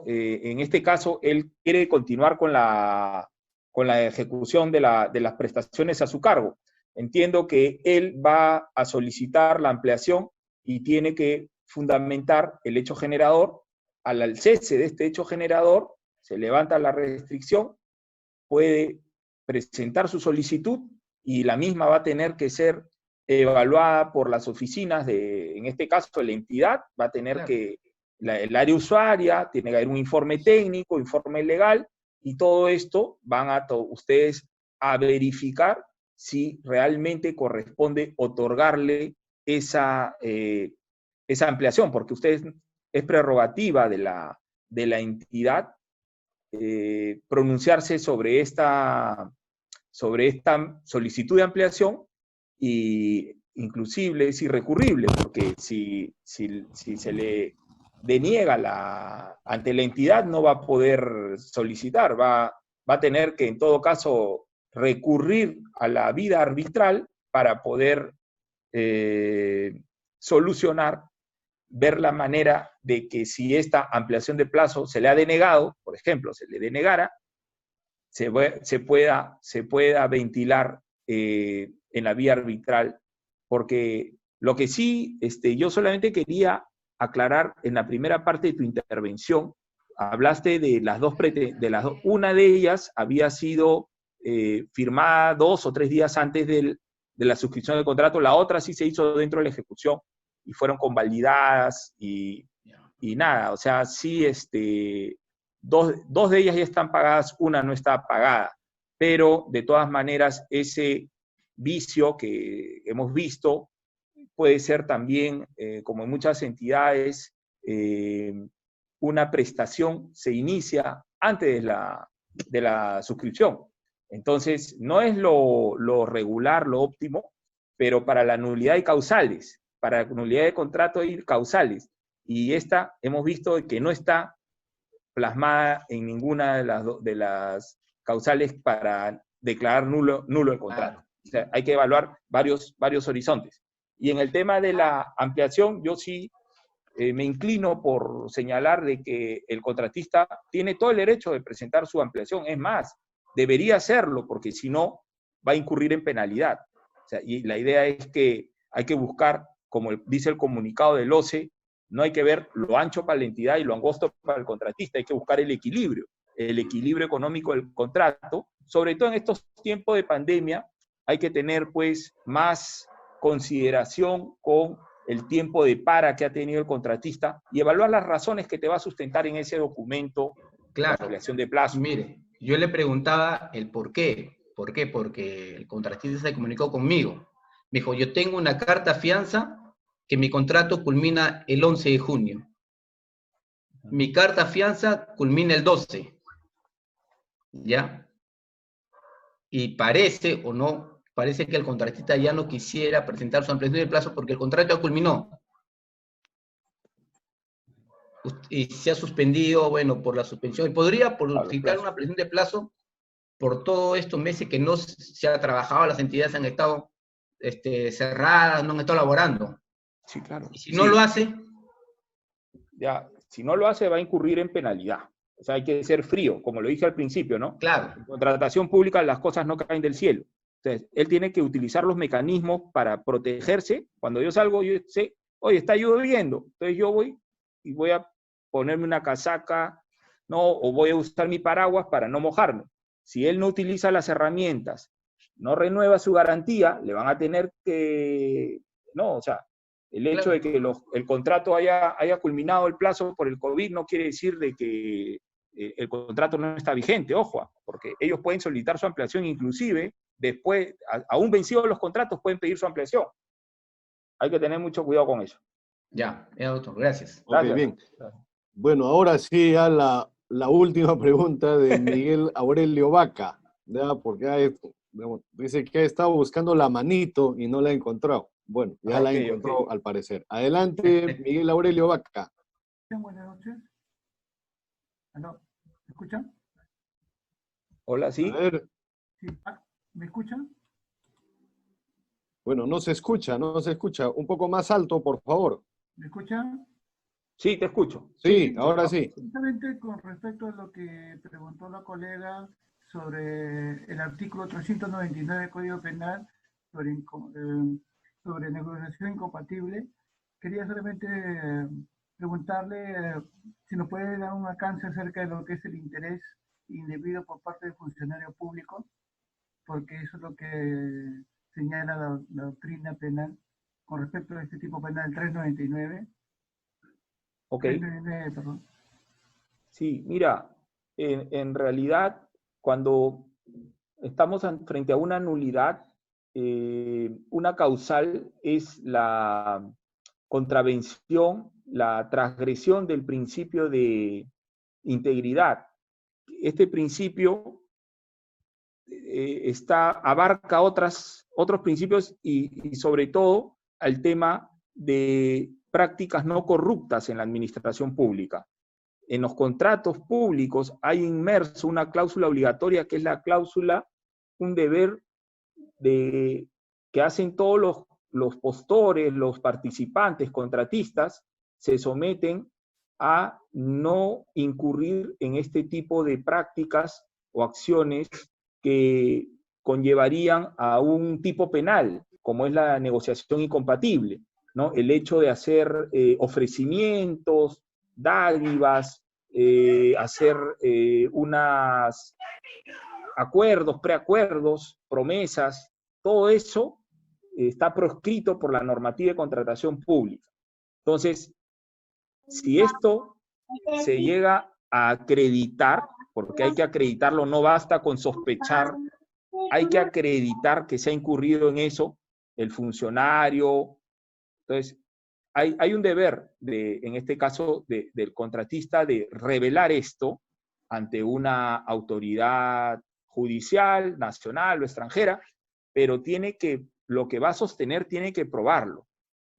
en este caso, él quiere continuar con la ejecución de las prestaciones a su cargo. Entiendo que él va a solicitar la ampliación y tiene que fundamentar el hecho generador. Al cese de este hecho generador, se levanta la restricción, puede presentar su solicitud y la misma va a tener que ser evaluada por las oficinas en este caso, la entidad va a tener que, el área usuaria, tiene que haber un informe técnico, informe legal, y todo esto van ustedes a verificar si realmente corresponde otorgarle esa ampliación, porque ustedes es prerrogativa de la entidad pronunciarse sobre esta solicitud de ampliación, y inclusive es irrecurrible, porque si se le deniega ante la entidad, no va a poder solicitar, va a tener que en todo caso recurrir a la vía arbitral para poder solucionar, ver la manera de que si esta ampliación de plazo se le ha denegado, por ejemplo, se le denegara, se pueda ventilar en la vía arbitral, porque lo que sí, yo solamente quería aclarar en la primera parte de tu intervención, hablaste de las dos, una de ellas había sido firmada 2 o 3 días antes de la suscripción del contrato, la otra sí se hizo dentro de la ejecución y fueron convalidadas y nada, o sea, sí, dos de ellas ya están pagadas, una no está pagada, pero de todas maneras ese vicio que hemos visto puede ser también, como en muchas entidades, una prestación se inicia antes de la suscripción. Entonces, no es lo regular, lo óptimo, pero para la nulidad hay causales, para la nulidad de contrato hay causales, y esta hemos visto que no está plasmada en ninguna de las causales para declarar nulo el contrato. O sea, hay que evaluar varios horizontes. Y en el tema de la ampliación, yo sí me inclino por señalar de que el contratista tiene todo el derecho de presentar su ampliación. Es más, debería hacerlo, porque si no, va a incurrir en penalidad. O sea, y la idea es que hay que buscar, como dice el comunicado del OCE, no hay que ver lo ancho para la entidad y lo angosto para el contratista, hay que buscar el equilibrio económico del contrato. Sobre todo en estos tiempos de pandemia, hay que tener pues más consideración con el tiempo de para que ha tenido el contratista y evaluar las razones que te va a sustentar en ese documento de ampliación de plazo. Mire, yo le preguntaba el por qué. ¿Por qué? Porque el contratista se comunicó conmigo. Me dijo, yo tengo una carta fianza que mi contrato culmina el 11 de junio. Mi carta fianza culmina el 12. ¿Ya? Y parece que el contratista ya no quisiera presentar su ampliación de plazo porque el contrato ya culminó. Y se ha suspendido, bueno, por la suspensión. Y podría solicitar una ampliación de plazo por todos estos meses que no se ha trabajado, las entidades han estado cerradas, no han estado laborando. Sí, claro. Y si no lo hace, ya, si no lo hace va a incurrir en penalidad. O sea, hay que ser frío, como lo dije al principio, ¿no? Claro. En contratación pública las cosas no caen del cielo. Entonces, él tiene que utilizar los mecanismos para protegerse. Cuando yo salgo, yo sé oye, está lloviendo, entonces yo voy y voy a ponerme una casaca, ¿no? O voy a usar mi paraguas para no mojarme. Si él no utiliza las herramientas, no renueva su garantía, le van a tener que, no, o sea, el hecho de que el contrato haya culminado el plazo por el COVID no quiere decir de que el contrato no está vigente, ojo, porque ellos pueden solicitar su ampliación, inclusive después, aún vencidos los contratos, pueden pedir su ampliación. Hay que tener mucho cuidado con eso. Ya, doctor, gracias. Ok, bien. Bueno, ahora sí, ya la última pregunta de Miguel Aurelio Vaca, ¿ya? Porque dice que ha estado buscando la manito y no la ha encontrado. Bueno, ya la encontró al parecer. Adelante, Miguel Aurelio Vaca. Buenas noches. ¿Aló? ¿Me escuchan? Hola, sí. A ver. Sí. ¿Me escuchan? Bueno, no se escucha. Un poco más alto, por favor. ¿Me escuchan? Sí, te escucho. Sí, ahora sí. Justamente con respecto a lo que preguntó la colega sobre el artículo 399 del Código Penal, sobre negociación incompatible, quería solamente preguntarle si nos puede dar un alcance acerca de lo que es el interés indebido por parte del funcionario público, porque eso es lo que señala la doctrina penal con respecto a este tipo penal 399. Ok. 399, perdón. Sí, mira, en realidad, cuando estamos frente a una nulidad, una causal es la contravención, la transgresión del principio de integridad. Este principio abarca otros principios y sobre todo al tema de prácticas no corruptas en la administración pública. En los contratos públicos hay inmerso una cláusula obligatoria que es la cláusula, un deber que hacen todos los postores, los participantes, contratistas, se someten a no incurrir en este tipo de prácticas o acciones que conllevarían a un tipo penal, como es la negociación incompatible, ¿no? El hecho de hacer ofrecimientos, dádivas, hacer unos acuerdos, preacuerdos, promesas, todo eso está proscrito por la normativa de contratación pública. Entonces, si esto se llega a acreditar, porque hay que acreditarlo, no basta con sospechar, hay que acreditar que se ha incurrido en eso el funcionario. Entonces, hay un deber, en este caso, del contratista de revelar esto ante una autoridad judicial, nacional o extranjera, pero lo que va a sostener tiene que probarlo.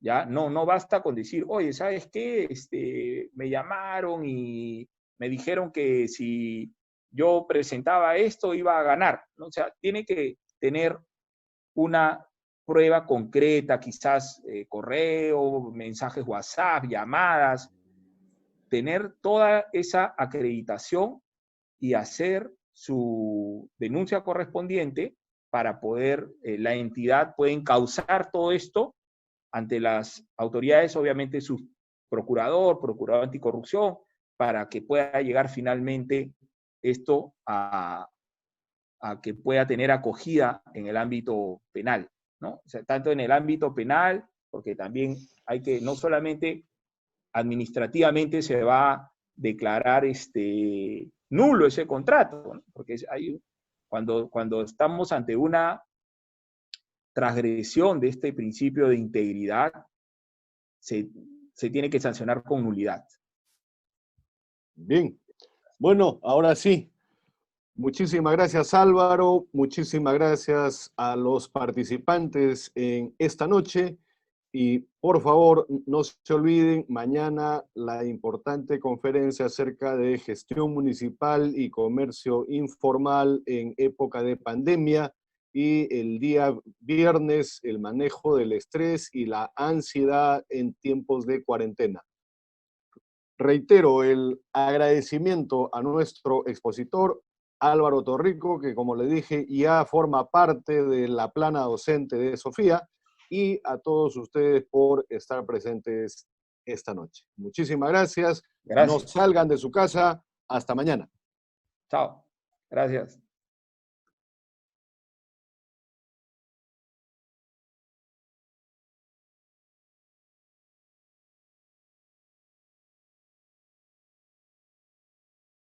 ¿Ya? No basta con decir, oye, ¿sabes qué? Me llamaron y me dijeron que si yo presentaba esto iba a ganar, ¿no? O sea, tiene que tener una prueba concreta, quizás correo, mensajes WhatsApp, llamadas, tener toda esa acreditación y hacer su denuncia correspondiente para poder, la entidad puede encauzar todo esto ante las autoridades, obviamente su procurador anticorrupción, para que pueda llegar finalmente esto a que pueda tener acogida en el ámbito penal, ¿no? O sea, tanto en el ámbito penal, porque también hay que, no solamente administrativamente se va a declarar nulo ese contrato, ¿no? Porque cuando estamos ante una transgresión de este principio de integridad, se tiene que sancionar con nulidad. Bien. Bueno, ahora sí. Muchísimas gracias, Álvaro. Muchísimas gracias a los participantes en esta noche. Y por favor, no se olviden, mañana la importante conferencia acerca de gestión municipal y comercio informal en época de pandemia, y el día viernes el manejo del estrés y la ansiedad en tiempos de cuarentena. Reitero el agradecimiento a nuestro expositor, Álvaro Torrico, que como le dije ya forma parte de la plana docente de Sofía, y a todos ustedes por estar presentes esta noche. Muchísimas gracias. Gracias. No salgan de su casa. Hasta mañana. Chao. Gracias.